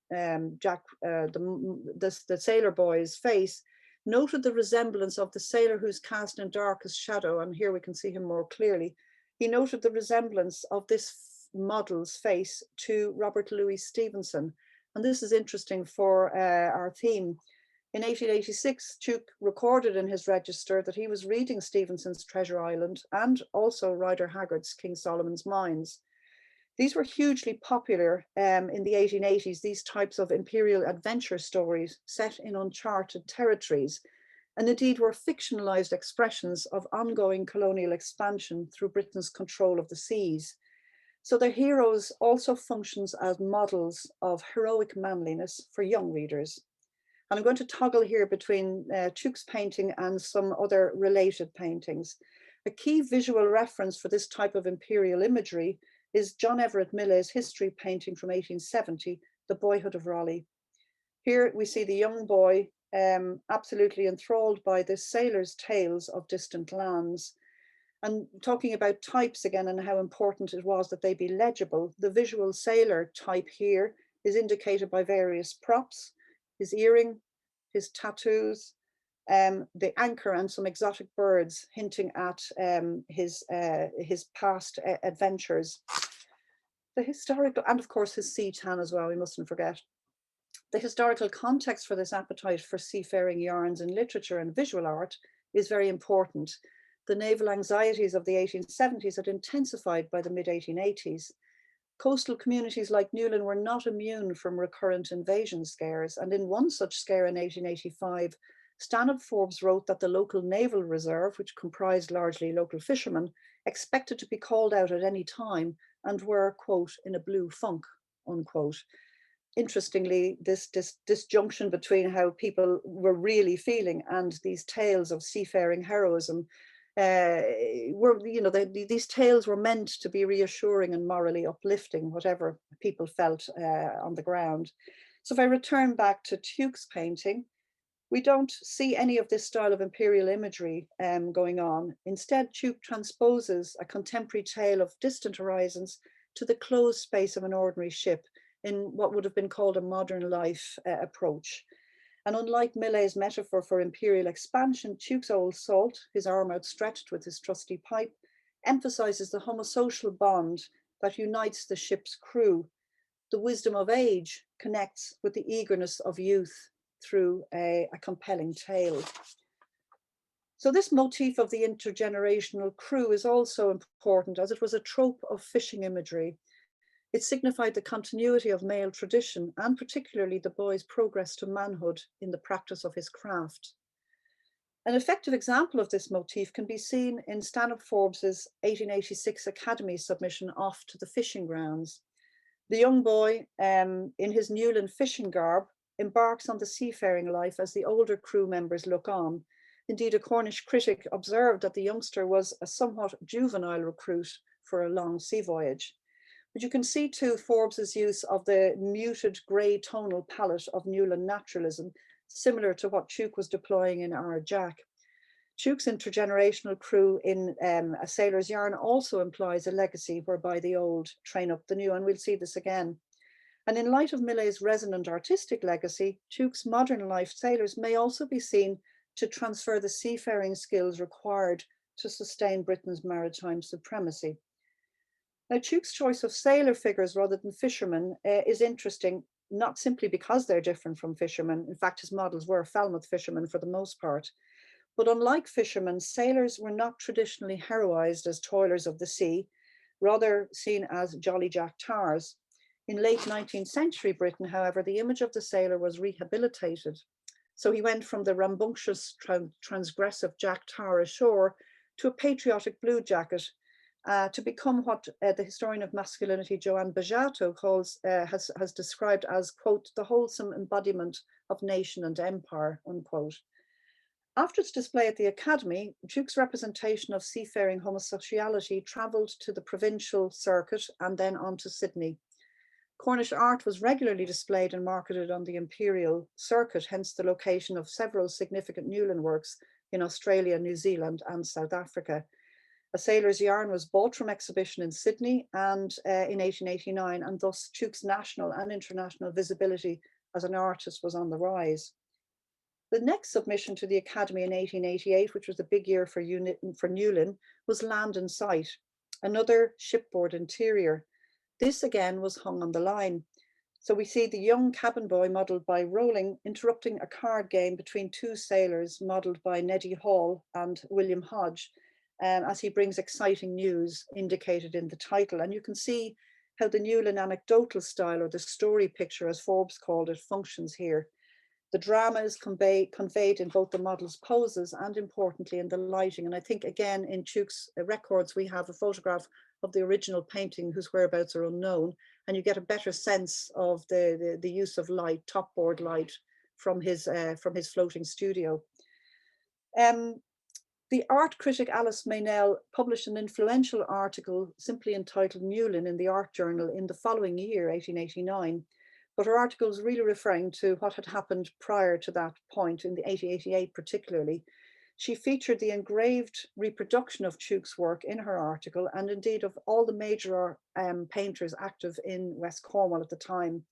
Jack, the sailor boy's face, noted the resemblance of the sailor who's cast in darkest shadow, and here we can see him more clearly. He noted the resemblance of this model's face to Robert Louis Stevenson, and this is interesting for our theme. In 1886, Tuke recorded in his register that he was reading Stevenson's Treasure Island and also Rider Haggard's King Solomon's Mines. These were hugely popular in the 1880s, these types of imperial adventure stories set in uncharted territories, and indeed were fictionalized expressions of ongoing colonial expansion through Britain's control of the seas. So their heroes also functions as models of heroic manliness for young readers. And I'm going to toggle here between Tuke's painting and some other related paintings. A key visual reference for this type of imperial imagery is John Everett Millais' history painting from 1870, The Boyhood of Raleigh. Here we see the young boy absolutely enthralled by the sailor's tales of distant lands. And talking about types again and how important it was that they be legible, the visual sailor type here is indicated by various props, his earring, his tattoos, the anchor and some exotic birds hinting at his past adventures. The historical, and of course his sea tan as well, we mustn't forget. The historical context for this appetite for seafaring yarns in literature and visual art is very important. The naval anxieties of the 1870s had intensified by the mid-1880s. Coastal communities like Newlyn were not immune from recurrent invasion scares, and in one such scare in 1885, Stanhope Forbes wrote that the local naval reserve, which comprised largely local fishermen, expected to be called out at any time and were, quote, in a blue funk, unquote. Interestingly, this disjunction between how people were really feeling and these tales of seafaring heroism were, you know, these tales were meant to be reassuring and morally uplifting, whatever people felt on the ground. So if I return back to Tuke's painting, we don't see any of this style of imperial imagery going on. Instead, Tuke transposes a contemporary tale of distant horizons to the closed space of an ordinary ship in what would have been called a modern life approach. And unlike Millet's metaphor for imperial expansion, Tuke's old salt, his arm outstretched with his trusty pipe, emphasizes the homosocial bond that unites the ship's crew. The wisdom of age connects with the eagerness of youth through a compelling tale. So this motif of the intergenerational crew is also important, as it was a trope of fishing imagery. It signified the continuity of male tradition, and particularly the boy's progress to manhood in the practice of his craft. An effective example of this motif can be seen in Stanhope Forbes's 1886 Academy submission Off to the Fishing Grounds. The young boy, in his Newlyn fishing garb, embarks on the seafaring life as the older crew members look on. Indeed, a Cornish critic observed that the youngster was a somewhat juvenile recruit for a long sea voyage. But you can see too Forbes's use of the muted grey tonal palette of Newlyn naturalism, similar to what Tuke was deploying in Our Jack. Tuke's intergenerational crew in A Sailor's Yarn also implies a legacy whereby the old train up the new, and we'll see this again. And in light of Millet's resonant artistic legacy, Tuke's modern life sailors may also be seen to transfer the seafaring skills required to sustain Britain's maritime supremacy. Now, Tuke's choice of sailor figures rather than fishermen is interesting, not simply because they're different from fishermen. In fact, his models were Falmouth fishermen for the most part. But unlike fishermen, sailors were not traditionally heroized as toilers of the sea, rather seen as jolly Jack tars. In late 19th century Britain, however, the image of the sailor was rehabilitated. So he went from the rambunctious, transgressive Jack tar ashore to a patriotic blue jacket, to become what the historian of masculinity Joanne Bajato has described as, quote, the wholesome embodiment of nation and empire, unquote. After its display at the Academy, Tuke's representation of seafaring homosexuality travelled to the provincial circuit and then on to Sydney. Cornish art was regularly displayed and marketed on the imperial circuit, hence the location of several significant Newlyn works in Australia, New Zealand, and South Africa. A Sailor's Yarn was bought from exhibition in Sydney and in 1889, and thus Tuke's national and international visibility as an artist was on the rise. The next submission to the Academy in 1888, which was a big year for Newlyn, was Land in Sight, another shipboard interior. This again was hung on the line. So we see the young cabin boy modelled by Rowling interrupting a card game between two sailors modelled by Neddy Hall and William Hodge, as he brings exciting news indicated in the title. And you can see how the Newlyn anecdotal style, or the story picture as Forbes called it, functions here. The drama is conveyed in both the model's poses and, importantly, in the lighting. And I think, again, in Tuke's records, we have a photograph of the original painting whose whereabouts are unknown, and you get a better sense of the use of light, topboard light, from his floating studio. The art critic Alice Meynell published an influential article simply entitled Newlyn in the Art Journal in the following year, 1889. But her article was really referring to what had happened prior to that point, in the 1888 particularly. She featured the engraved reproduction of Tuke's work in her article, and indeed of all the major painters active in West Cornwall at the time.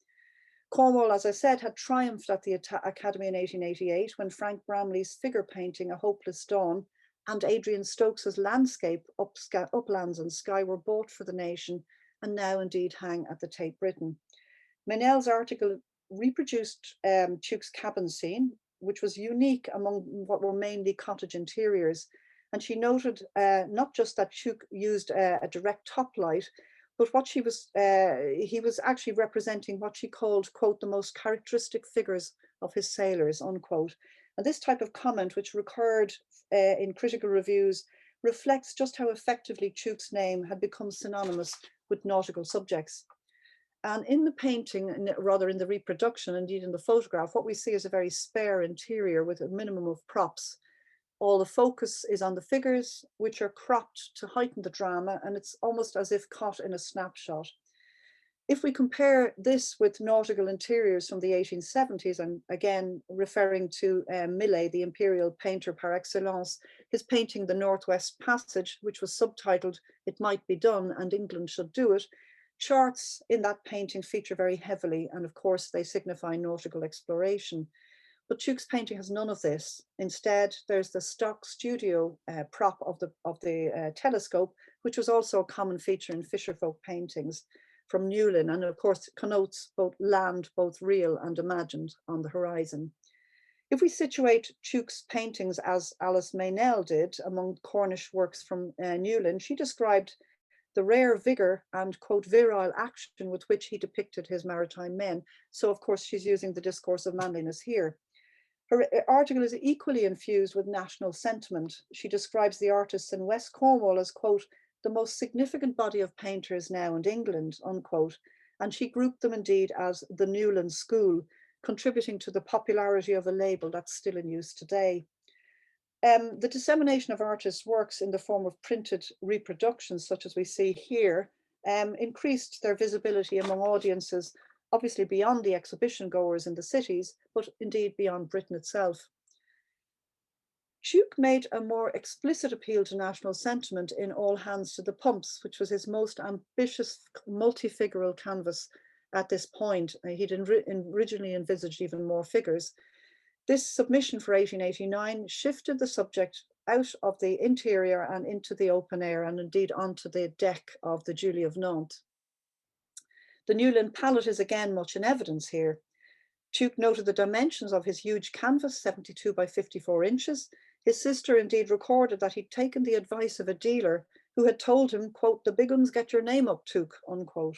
Cornwall, as I said, had triumphed at the Academy in 1888 when Frank Bramley's figure painting A Hopeless Dawn and Adrian Stokes's landscape Uplands and Sky were bought for the nation and now indeed hang at the Tate Britain. Meynell's article reproduced Tuke's cabin scene, which was unique among what were mainly cottage interiors. And she noted not just that Tuke used a direct top light, but what he was actually representing what she called, quote, the most characteristic figures of his sailors, unquote. And this type of comment, which recurred in critical reviews, reflects just how effectively Tuke's name had become synonymous with nautical subjects. And in the painting, rather in the reproduction, indeed in the photograph, what we see is a very spare interior with a minimum of props. All the focus is on the figures, which are cropped to heighten the drama, and it's almost as if caught in a snapshot. If we compare this with nautical interiors from the 1870s, and again referring to Millet, the imperial painter par excellence, his painting The Northwest Passage, which was subtitled "It Might Be Done and England Should Do It," charts in that painting feature very heavily, and of course they signify nautical exploration. But Tuke's painting has none of this. Instead, there's the stock studio prop of the telescope, which was also a common feature in fisherfolk paintings from Newlyn, and of course connotes both land, both real and imagined, on the horizon. If we situate Tuke's paintings as Alice Meynell did among Cornish works from Newlyn, she described the rare vigor and, quote, virile action with which he depicted his maritime men. So of course she's using the discourse of manliness here. Her article is equally infused with national sentiment. She describes the artists in West Cornwall as, quote, the most significant body of painters now in England, unquote. And she grouped them indeed as the Newlyn School, contributing to the popularity of a label that's still in use today. The dissemination of artists' works in the form of printed reproductions, such as we see here, increased their visibility among audiences, obviously beyond the exhibition goers in the cities, but indeed beyond Britain itself. Tuke made a more explicit appeal to national sentiment in All Hands to the Pumps, which was his most ambitious multi-figural canvas at this point. He'd originally envisaged even more figures. This submission for 1889 shifted the subject out of the interior and into the open air, and indeed onto the deck of the Julie of Nantes. The Newlyn palette is again much in evidence here. Tuke noted the dimensions of his huge canvas, 72 by 54 inches. His sister indeed recorded that he'd taken the advice of a dealer who had told him, quote, the big uns get your name up, Tuke, unquote.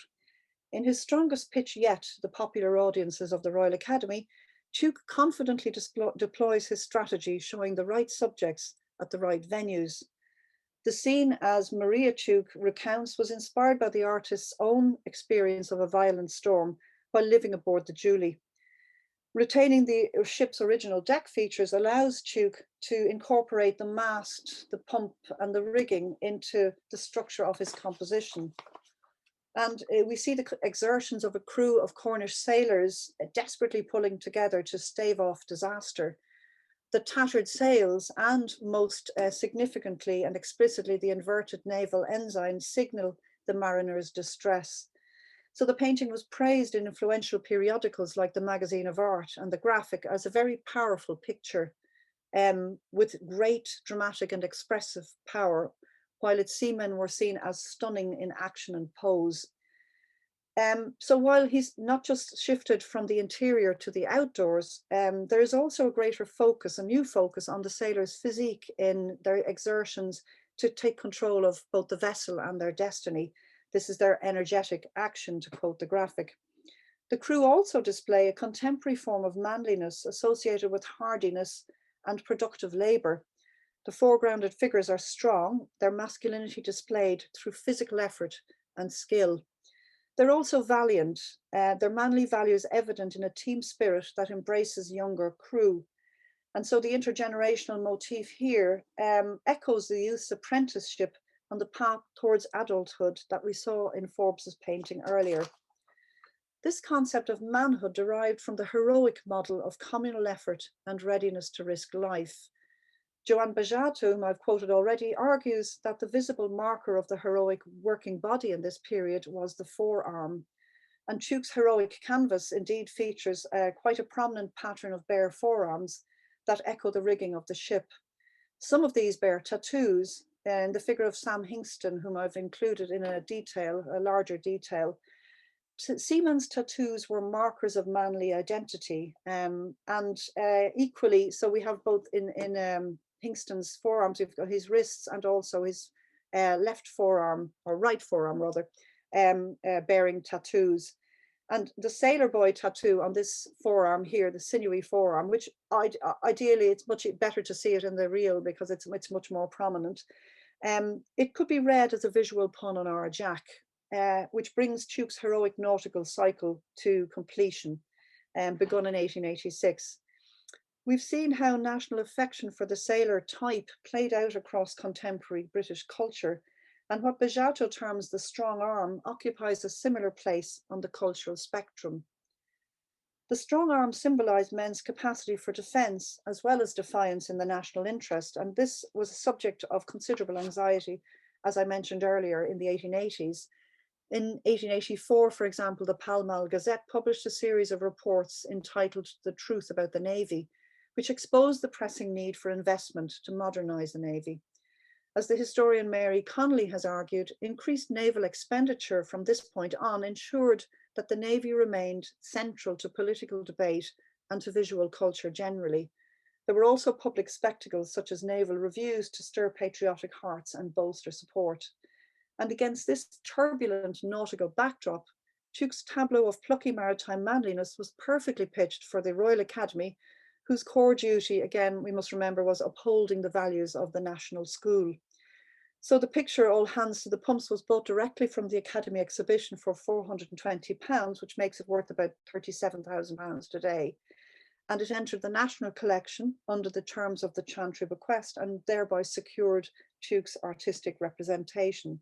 In his strongest pitch yet, the popular audiences of the Royal Academy, Tuke confidently deploys his strategy, showing the right subjects at the right venues. The scene, as Maria Tuke recounts, was inspired by the artist's own experience of a violent storm while living aboard the Julie. Retaining the ship's original deck features allows Tuke to incorporate the mast, the pump, and the rigging into the structure of his composition. And we see the exertions of a crew of Cornish sailors desperately pulling together to stave off disaster. The tattered sails and, most significantly and explicitly, the inverted naval ensign signal the mariners' distress. So the painting was praised in influential periodicals like the Magazine of Art and the Graphic as a very powerful picture with great dramatic and expressive power, while its seamen were seen as stunning in action and pose. So while he's not just shifted from the interior to the outdoors, there is also a greater focus, a new focus on the sailors' physique in their exertions to take control of both the vessel and their destiny. This is their energetic action, to quote the Graphic. The crew also display a contemporary form of manliness associated with hardiness and productive labor. The foregrounded figures are strong, their masculinity displayed through physical effort and skill. They're also valiant, their manly values evident in a team spirit that embraces younger crew. And so the intergenerational motif here echoes the youth's apprenticeship on the path towards adulthood that we saw in Forbes's painting earlier. This concept of manhood derived from the heroic model of communal effort and readiness to risk life. Joan Bajat, whom I've quoted already, argues that the visible marker of the heroic working body in this period was the forearm. And Tuke's heroic canvas indeed features quite a prominent pattern of bare forearms that echo the rigging of the ship. Some of these bear tattoos, in the figure of Sam Hingston, whom I've included in a larger detail. Seaman's tattoos were markers of manly identity, and equally, so we have both in Hingston's forearms, we've got his wrists and also his left forearm, or right forearm rather, bearing tattoos. And the sailor boy tattoo on this forearm here, the sinewy forearm, which ideally it's much better to see it in the real because it's much more prominent. It could be read as a visual pun on our Jack, which brings Tuke's heroic nautical cycle to completion, begun in 1886. We've seen how national affection for the sailor type played out across contemporary British culture, and what Bejato terms the strong arm occupies a similar place on the cultural spectrum. The strong arm symbolised men's capacity for defence as well as defiance in the national interest, and this was a subject of considerable anxiety, as I mentioned earlier, in the 1880s. In 1884, for example, the Pall Mall Gazette published a series of reports entitled The Truth About the Navy, which exposed the pressing need for investment to modernise the Navy. As the historian Mary Connolly has argued, increased naval expenditure from this point on ensured that the Navy remained central to political debate and to visual culture generally. There were also public spectacles such as naval reviews to stir patriotic hearts and bolster support. And against this turbulent nautical backdrop, Tuke's tableau of plucky maritime manliness was perfectly pitched for the Royal Academy, whose core duty, again, we must remember, was upholding the values of the national school. So the picture, All Hands to the Pumps, was bought directly from the Academy exhibition for £420, which makes it worth about £37,000 today. And it entered the national collection under the terms of the Chantry bequest and thereby secured Tuke's artistic reputation.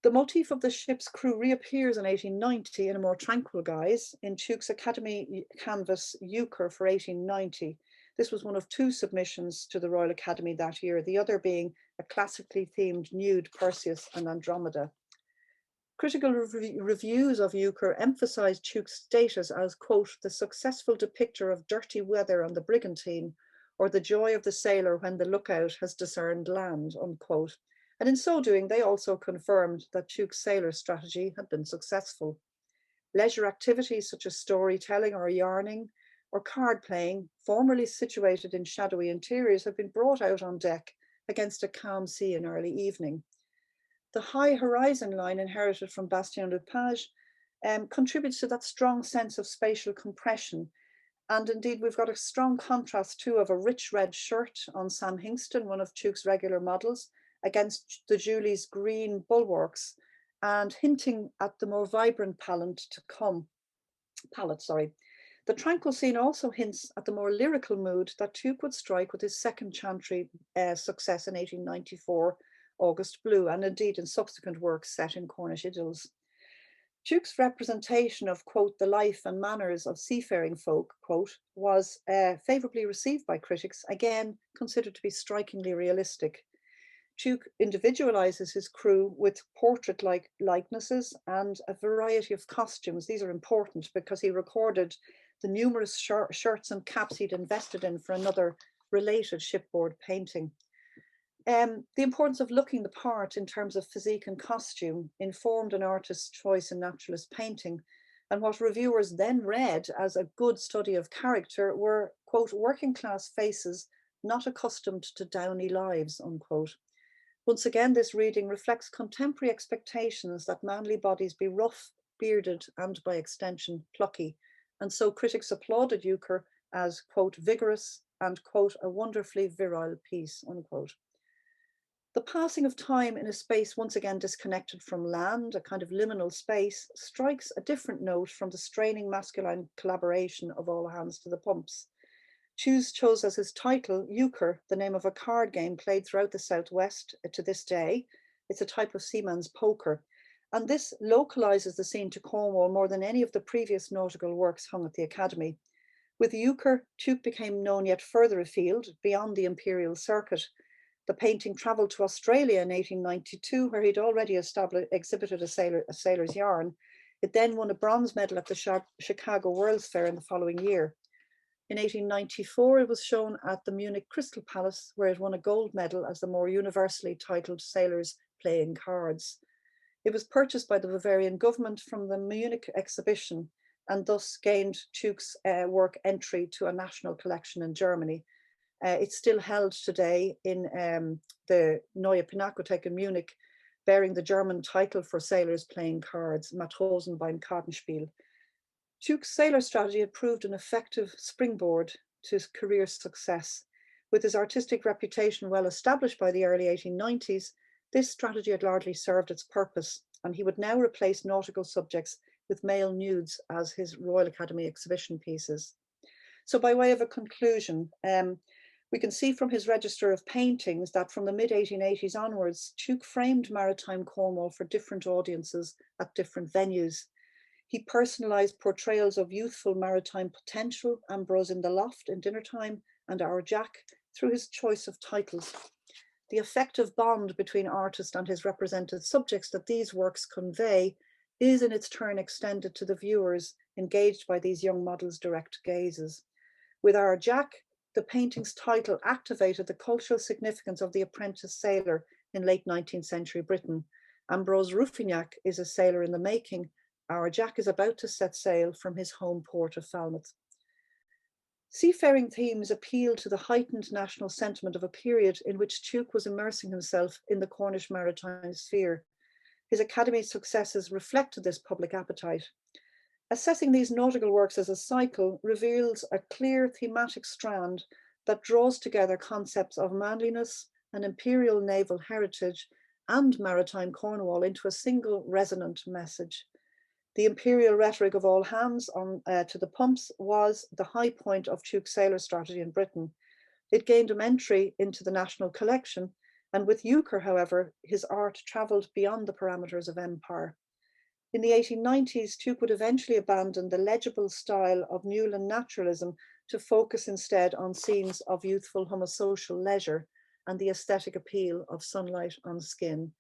The motif of the ship's crew reappears in 1890 in a more tranquil guise in Tuke's Academy canvas Euchre for 1890. This was one of two submissions to the Royal Academy that year, the other being a classically themed nude Perseus and Andromeda. Critical reviews of Euchre emphasised Tuke's status as, quote, the successful depictor of dirty weather on the brigantine, or the joy of the sailor when the lookout has discerned land, unquote. And in so doing, they also confirmed that Tuke's sailor strategy had been successful. Leisure activities such as storytelling or yarning or card playing, formerly situated in shadowy interiors, have been brought out on deck against a calm sea in early evening. The high horizon line inherited from Bastien Lepage contributes to that strong sense of spatial compression. And indeed, we've got a strong contrast too of a rich red shirt on Sam Hingston, one of Tuke's regular models, against the Julie's green bulwarks, and hinting at the more vibrant palette to come. The tranquil scene also hints at the more lyrical mood that Tuke would strike with his second Chantry success in 1894, August Blue, and indeed in subsequent works set in Cornish idylls. Tuke's representation of, quote, the life and manners of seafaring folk, quote, was favourably received by critics, again considered to be strikingly realistic. Tuke individualizes his crew with portrait-like likenesses and a variety of costumes. These are important because he recorded the numerous shirts and caps he'd invested in for another related shipboard painting. The importance of looking the part in terms of physique and costume informed an artist's choice in naturalist painting, and what reviewers then read as a good study of character were, quote, working class faces not accustomed to downy lives, unquote. Once again, this reading reflects contemporary expectations that manly bodies be rough, bearded, and by extension, plucky. And so critics applauded Euchre as, quote, vigorous and, quote, a wonderfully virile piece, unquote. The passing of time in a space once again disconnected from land, a kind of liminal space, strikes a different note from the straining masculine collaboration of All Hands to the Pumps. Chose as his title Euchre, the name of a card game played throughout the Southwest to this day. It's a type of seaman's poker. And this localizes the scene to Cornwall more than any of the previous nautical works hung at the Academy. With Euchre, Tuke became known yet further afield, beyond the imperial circuit. The painting travelled to Australia in 1892, where he'd already exhibited a sailor's yarn. It then won a bronze medal at the Chicago World's Fair in the following year. In 1894, it was shown at the Munich Crystal Palace, where it won a gold medal as the more universally titled Sailors Playing Cards. It was purchased by the Bavarian government from the Munich exhibition and thus gained Tuke's work entry to a national collection in Germany. It's still held today in the Neue Pinakothek in Munich, bearing the German title for sailors playing cards, Matrosen beim Kartenspiel. Tuke's sailor strategy had proved an effective springboard to his career success. With his artistic reputation well established by the early 1890s, this strategy had largely served its purpose, and he would now replace nautical subjects with male nudes as his Royal Academy exhibition pieces. So by way of a conclusion, we can see from his register of paintings that from the mid-1880s onwards, Tuke framed maritime Cornwall for different audiences at different venues. He personalised portrayals of youthful maritime potential, Ambrose in the Loft in Dinner Time and Our Jack, through his choice of titles. The effective bond between artist and his represented subjects that these works convey is in its turn extended to the viewers engaged by these young models' direct gazes. With Our Jack, the painting's title activated the cultural significance of the apprentice sailor in late 19th century Britain. Ambrose Ruffignac is a sailor in the making. Our Jack is about to set sail from his home port of Falmouth. Seafaring themes appeal to the heightened national sentiment of a period in which Tuke was immersing himself in the Cornish maritime sphere. His Academy successes reflected this public appetite. Assessing these nautical works as a cycle reveals a clear thematic strand that draws together concepts of manliness and imperial naval heritage and maritime Cornwall into a single resonant message. The imperial rhetoric of all hands on to the pumps was the high point of Tuke's sailor strategy in Britain. It gained him entry into the national collection, and with Euchre, however, his art travelled beyond the parameters of empire. In the 1890s, Tuke would eventually abandon the legible style of Newland naturalism to focus instead on scenes of youthful homosocial leisure and the aesthetic appeal of sunlight on skin.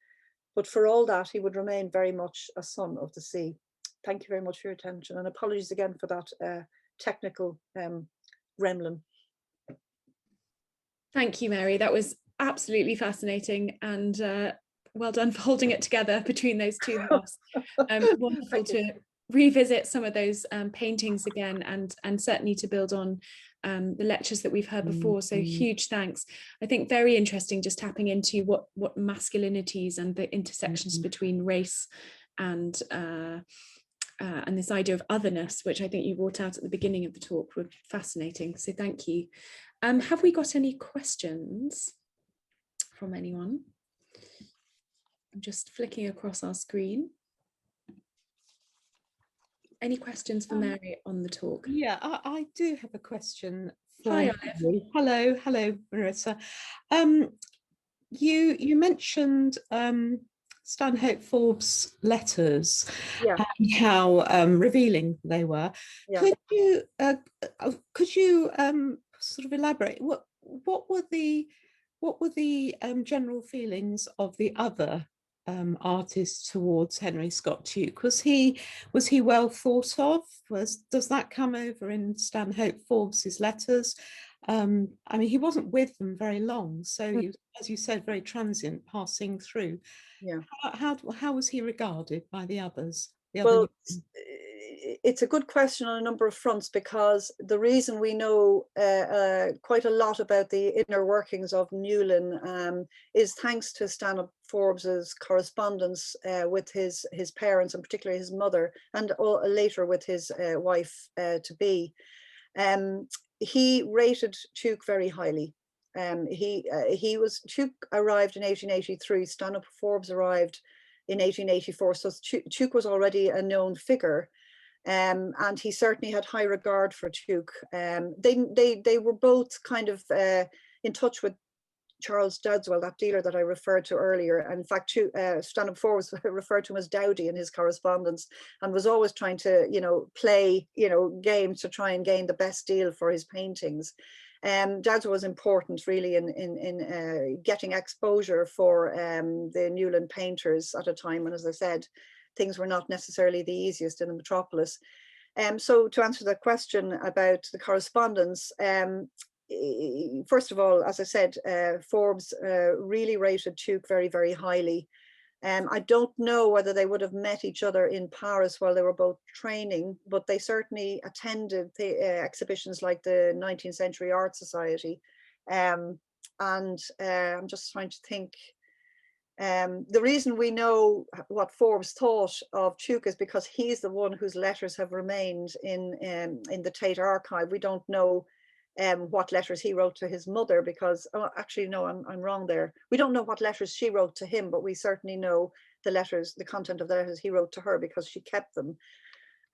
But for all that, he would remain very much a son of the sea. Thank you very much for your attention, and apologies again for that technical gremlin. Thank you, Mary. That was absolutely fascinating, and well done for holding it together between those two halves. Wonderful to revisit some of those paintings again, and certainly to build on the lectures that we've heard before. So huge thanks. I think very interesting just tapping into what masculinities and the intersections between race and this idea of otherness, which I think you brought out at the beginning of the talk, were fascinating. So thank you. Have we got any questions from anyone? I'm just flicking across our screen. Any questions for Mary on the talk? Yeah, I do have a question. Hi, Olive. Hello, Marissa. You mentioned Stanhope Forbes' letters, Yeah. and how revealing they were. Yeah. Could you sort of elaborate? What were the general feelings of the other artists towards Henry Scott Tuke? Was he well thought of? Does that come over in Stanhope Forbes's letters? I mean, he wasn't with them very long, so as you said, very transient, passing through. Yeah. How was he regarded by the others? Well, it's a good question on a number of fronts, because the reason we know quite a lot about the inner workings of Newlyn is thanks to Stanhope Forbes's correspondence with his parents, and particularly his mother, and later with his wife to be. He rated Tuke very highly. Tuke arrived in 1883. Stanhope Forbes arrived in 1884. So Tuke was already a known figure. And he certainly had high regard for Tuke. They were both kind of in touch with Charles Dowdeswell, that dealer that I referred to earlier. And in fact, Stanhope Forbes referred to him as Dowdy in his correspondence, and was always trying to, play, games to try and gain the best deal for his paintings. Dowdeswell was important really in getting exposure for the Newlyn painters at a time when, as I said, things were not necessarily the easiest in the metropolis. So to answer that question about the correspondence, first of all, as I said, Forbes really rated Tuke very, very highly. I don't know whether they would have met each other in Paris while they were both training, but they certainly attended the exhibitions like the 19th Century Art Society. And I'm just trying to think. The reason we know what Forbes thought of Tuke is because he's the one whose letters have remained in the Tate archive. We don't know what letters he wrote to his mother because, oh, actually, no, I'm wrong there. We don't know what letters she wrote to him, but we certainly know the letters, the content of the letters he wrote to her because she kept them.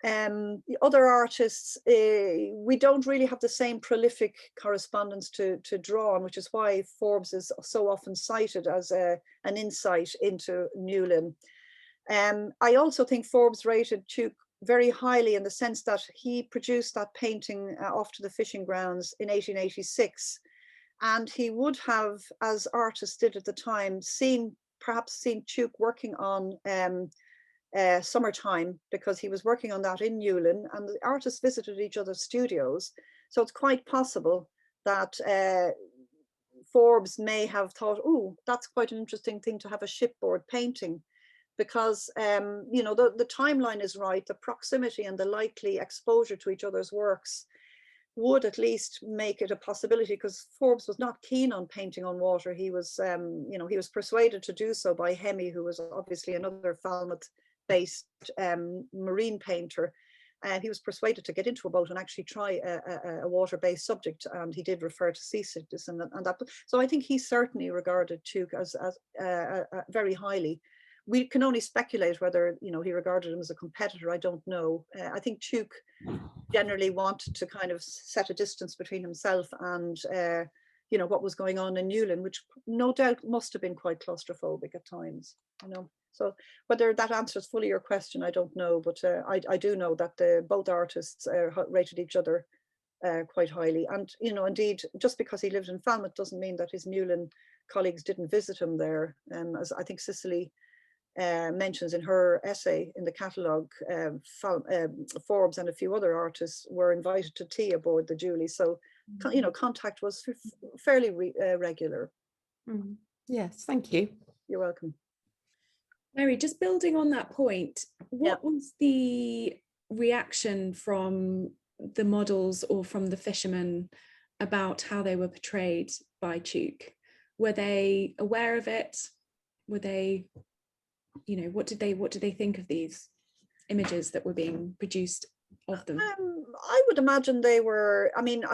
The other artists, we don't really have the same prolific correspondence to draw on, which is why Forbes is so often cited as an insight into Newlyn. I also think Forbes rated Tuke very highly in the sense that he produced that painting off to the fishing grounds in 1886. And he would have, as artists did at the time, perhaps seen Tuke working on Summertime, because he was working on that in Newlyn, and the artists visited each other's studios. So it's quite possible that Forbes may have thought, oh, that's quite an interesting thing to have a shipboard painting, because you know, the timeline is right, the proximity and the likely exposure to each other's works would at least make it a possibility, because Forbes was not keen on painting on water. He was, you know, he was persuaded to do so by Hemy, who was obviously another Falmouth-based marine painter. And he was persuaded to get into a boat and actually try a water-based subject, and he did refer to seasickness and that. So I think he certainly regarded Tuke as very highly. We can only speculate whether, you know, he regarded him as a competitor. I don't know. I think Tuke generally wanted to kind of set a distance between himself and, you know, what was going on in Newlyn, which no doubt must have been quite claustrophobic at times, you know. So whether that answers fully your question, I don't know, but I do know that both artists rated each other quite highly. And, you know, indeed, just because he lived in Falmouth doesn't mean that his Newlyn colleagues didn't visit him there. As I think Cicely mentions in her essay in the catalogue, Forbes and a few other artists were invited to tea aboard the Julie. So, you know, contact was fairly regular. Mm. Yes, thank you. You're welcome. Mary, just building on that point, what was the reaction from the models or from the fishermen about how they were portrayed by Tuke? Were they aware of it? Were they, you know, what did they think of these images that were being produced of them? I would imagine they were, I mean,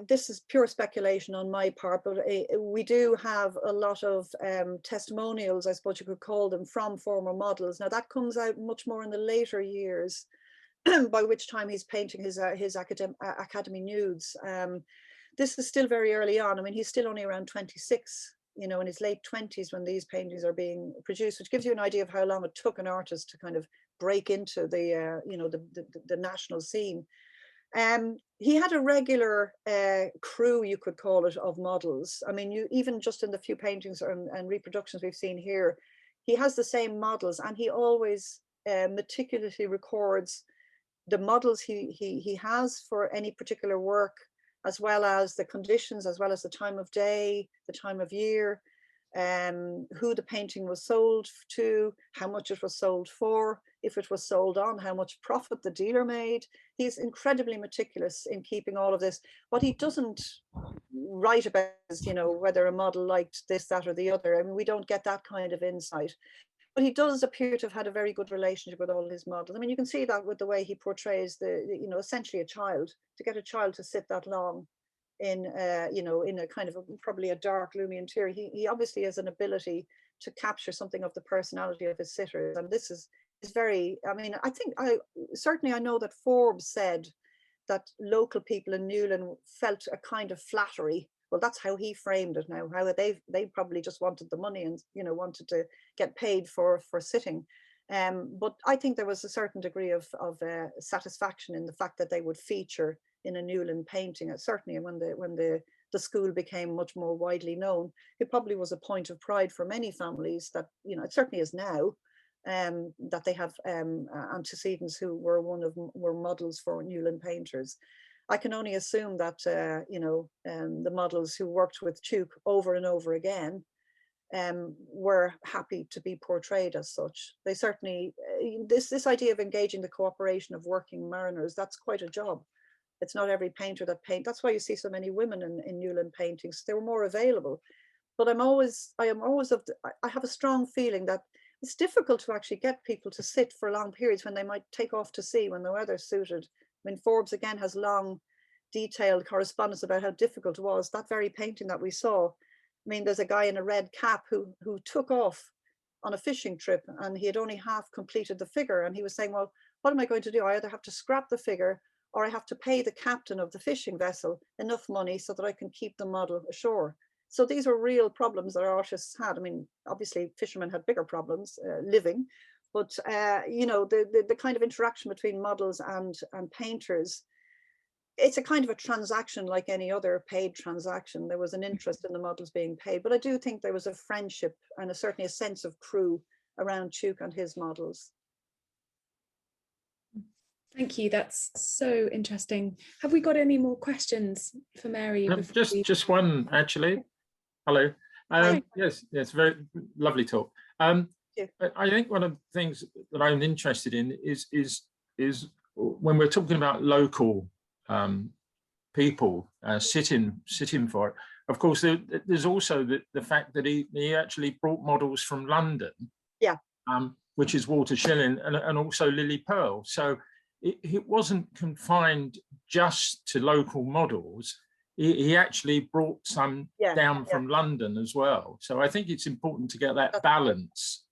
this is pure speculation on my part, but we do have a lot of testimonials, I suppose you could call them, from former models. Now that comes out much more in the later years, by which time he's painting his academy nudes. This is still very early on. I mean, he's still only around 26, you know, in his late 20s when these paintings are being produced, which gives you an idea of how long it took an artist to kind of break into the, you know, the national scene. He had a regular crew, you could call it, of models. I mean, you even just in the few paintings and reproductions we've seen here, he has the same models, and he always meticulously records the models he has for any particular work, as well as the conditions, as well as the time of day, the time of year, who the painting was sold to, how much it was sold for, if it was sold on, how much profit the dealer made. He's incredibly meticulous in keeping all of this. What he doesn't write about is, you know, whether a model liked this, that, or the other. I mean, we don't get that kind of insight. But he does appear to have had a very good relationship with all his models. I mean, you can see that with the way he portrays you know, essentially a child. To get a child to sit that long in, you know, in a kind of probably a dark, gloomy interior, he obviously has an ability to capture something of the personality of his sitters. And this is very, I mean, I think certainly I know that Forbes said that local people in Newlyn felt a kind of flattery. Well, that's how he framed it now, how they probably just wanted the money and, you know, wanted to get paid for sitting. But I think there was a certain degree of satisfaction in the fact that they would feature in a Newlyn painting. Certainly when the school became much more widely known, it probably was a point of pride for many families that, you know, it certainly is now, that they have antecedents who were models for Newlyn painters. I can only assume that the models who worked with Tuke over and over again were happy to be portrayed as such. They certainly, this idea of engaging the cooperation of working mariners, that's quite a job. It's not every painter that paint. That's why you see so many women in Newlyn paintings. They were more available. But I have a strong feeling that it's difficult to actually get people to sit for long periods when they might take off to sea when the weather's suited. I mean, Forbes again has long, detailed correspondence about how difficult it was. That very painting that we saw, I mean, there's a guy in a red cap who took off on a fishing trip, and he had only half completed the figure. And he was saying, well, what am I going to do? I either have to scrap the figure or I have to pay the captain of the fishing vessel enough money so that I can keep the model ashore. So these were real problems that our artists had. I mean, obviously fishermen had bigger problems living, but the kind of interaction between models and painters, it's a kind of a transaction like any other paid transaction. There was an interest in the models being paid, but I do think there was a friendship and certainly a sense of crew around Tuke and his models. Thank you. That's so interesting. Have we got any more questions for Mary? Just one, actually. Hello. Yes, very lovely talk. I think one of the things that I'm interested in is when we're talking about local people sitting for it. Of course, there's also the fact that he actually brought models from London, which is Walter Schilling and also Lily Pearl. So it wasn't confined just to local models. He actually brought some down from London as well. So I think it's important to get that balance.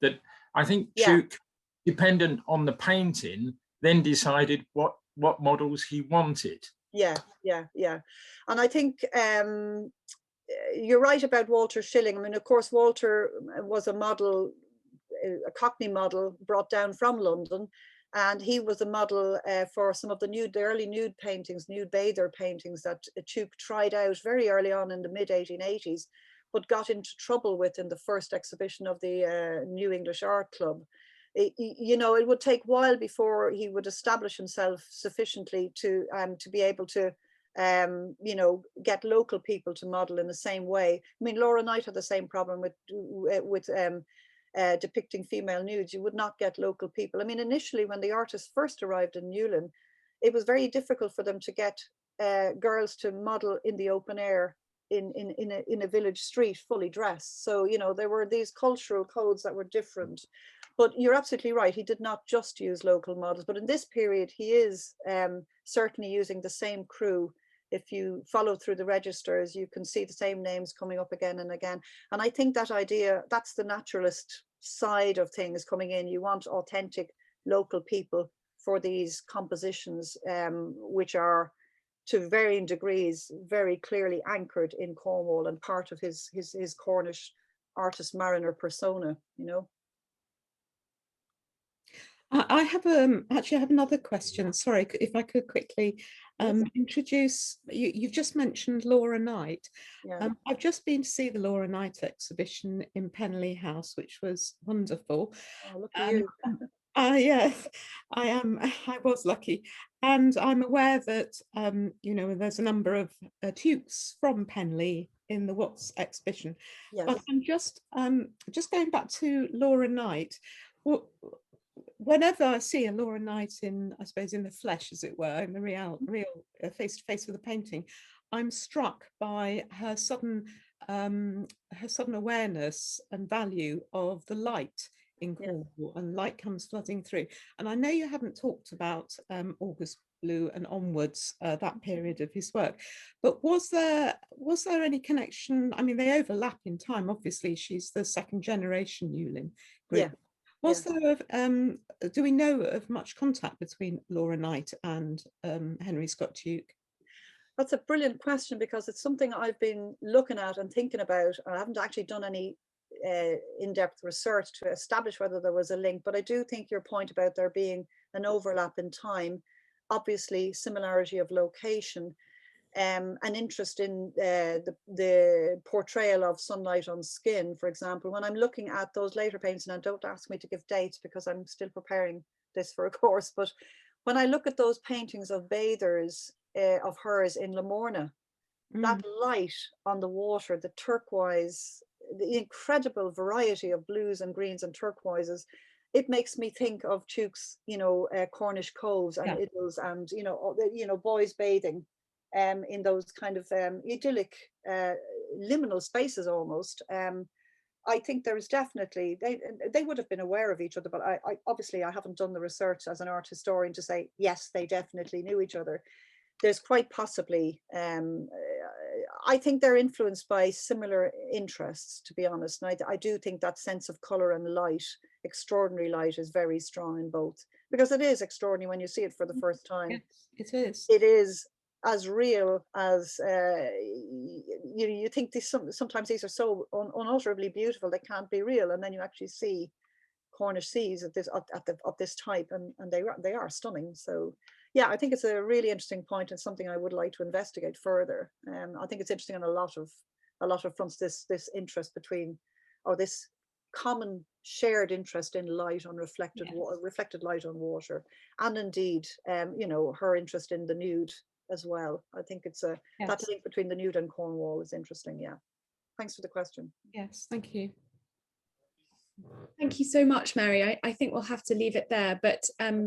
That I think Tuke, dependent on the painting, then decided what models he wanted. Yeah. And I think you're right about Walter Schilling. I mean, of course, Walter was a model, a Cockney model brought down from London. And he was a model for some of the early nude paintings, nude bather paintings that Tuke tried out very early on in the mid-1880s, but got into trouble with in the first exhibition of the New English Art Club. It would take a while before he would establish himself sufficiently to be able to, get local people to model in the same way. I mean, Laura Knight had the same problem with depicting female nudes. You would not get local people. I mean, initially when the artists first arrived in Newlyn, it was very difficult for them to get girls to model in the open air in a village street fully dressed. So, there were these cultural codes that were different. But you're absolutely right. He did not just use local models, but in this period, he is certainly using the same crew. If you follow through the registers, you can see the same names coming up again and again. And I think that idea, that's the naturalist side of things coming in. You want authentic local people for these compositions, which are to varying degrees very clearly anchored in Cornwall and part of his Cornish artist mariner persona, I have actually I have another question. Sorry, if I could quickly introduce, you've just mentioned Laura Knight. I've just been to see the Laura Knight exhibition in Penley House, which was wonderful. Oh, look at you. Yes, I was lucky, and I'm aware that there's a number of Tukes from Penley in the Watts exhibition. But I'm just going back to Laura Knight. Whenever I see a Laura Knight in the flesh, as it were, in the real face to face with a painting, I'm struck by her sudden awareness and value of the light in Cornwall, and light comes flooding through. And I know you haven't talked about August Blue and onwards, that period of his work, but was there any connection? I mean, they overlap in time. Obviously, she's the second generation Newlyn group. Was there, do we know of much contact between Laura Knight and Henry Scott Tuke? That's a brilliant question, because it's something I've been looking at and thinking about. I haven't actually done any in-depth research to establish whether there was a link, but I do think your point about there being an overlap in time, obviously similarity of location. an interest in the portrayal of sunlight on skin, for example. When I'm looking at those later paintings, and don't ask me to give dates because I'm still preparing this for a course, but when I look at those paintings of bathers of hers in Lamorna, that light on the water, the turquoise, the incredible variety of blues and greens and turquoises, it makes me think of Tuke's, Cornish coves and Idylls, and boys bathing in those kind of idyllic liminal spaces almost. I think there is definitely, they would have been aware of each other, but I obviously I haven't done the research as an art historian to say yes, they definitely knew each other. There's quite possibly, I think they're influenced by similar interests, to be honest. And I do think that sense of colour and light, extraordinary light, is very strong in both, because it is extraordinary when you see it for the first time. Yes, it is. It is as real as you think sometimes these are so unutterably beautiful they can't be real, and then you actually see Cornish seas of this type, and they are stunning. So yeah, I think it's a really interesting point and something I would like to investigate further. I think it's interesting on a lot of fronts, this interest between, or this common shared interest in light on reflected light on water, and indeed her interest in the nude as well. I think it's that link between the nude and Cornwall is interesting. Yeah, thanks for the question. Yes, thank you. Thank you so much, Mary. I think we'll have to leave it there, but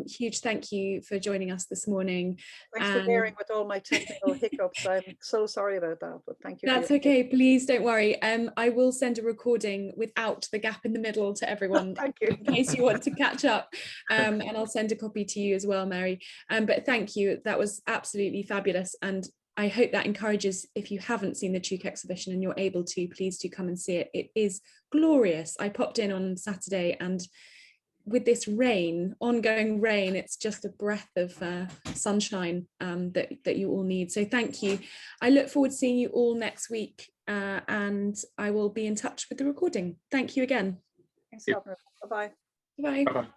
huge thank you for joining us this morning. Thanks for bearing with all my technical hiccups. I'm so sorry about that, but thank you. That's okay, please don't worry. I will send a recording without the gap in the middle to everyone thank you. In case you want to catch up, and I'll send a copy to you as well, Mary. But thank you, that was absolutely fabulous, and I hope that encourages, if you haven't seen the Tuke exhibition and you're able to, please do come and see it. It is glorious. I popped in on Saturday, and with this rain, ongoing rain, it's just a breath of sunshine that you all need. So thank you. I look forward to seeing you all next week, and I will be in touch with the recording. Thank you again. Thanks, Bye-bye. Bye. Bye-bye.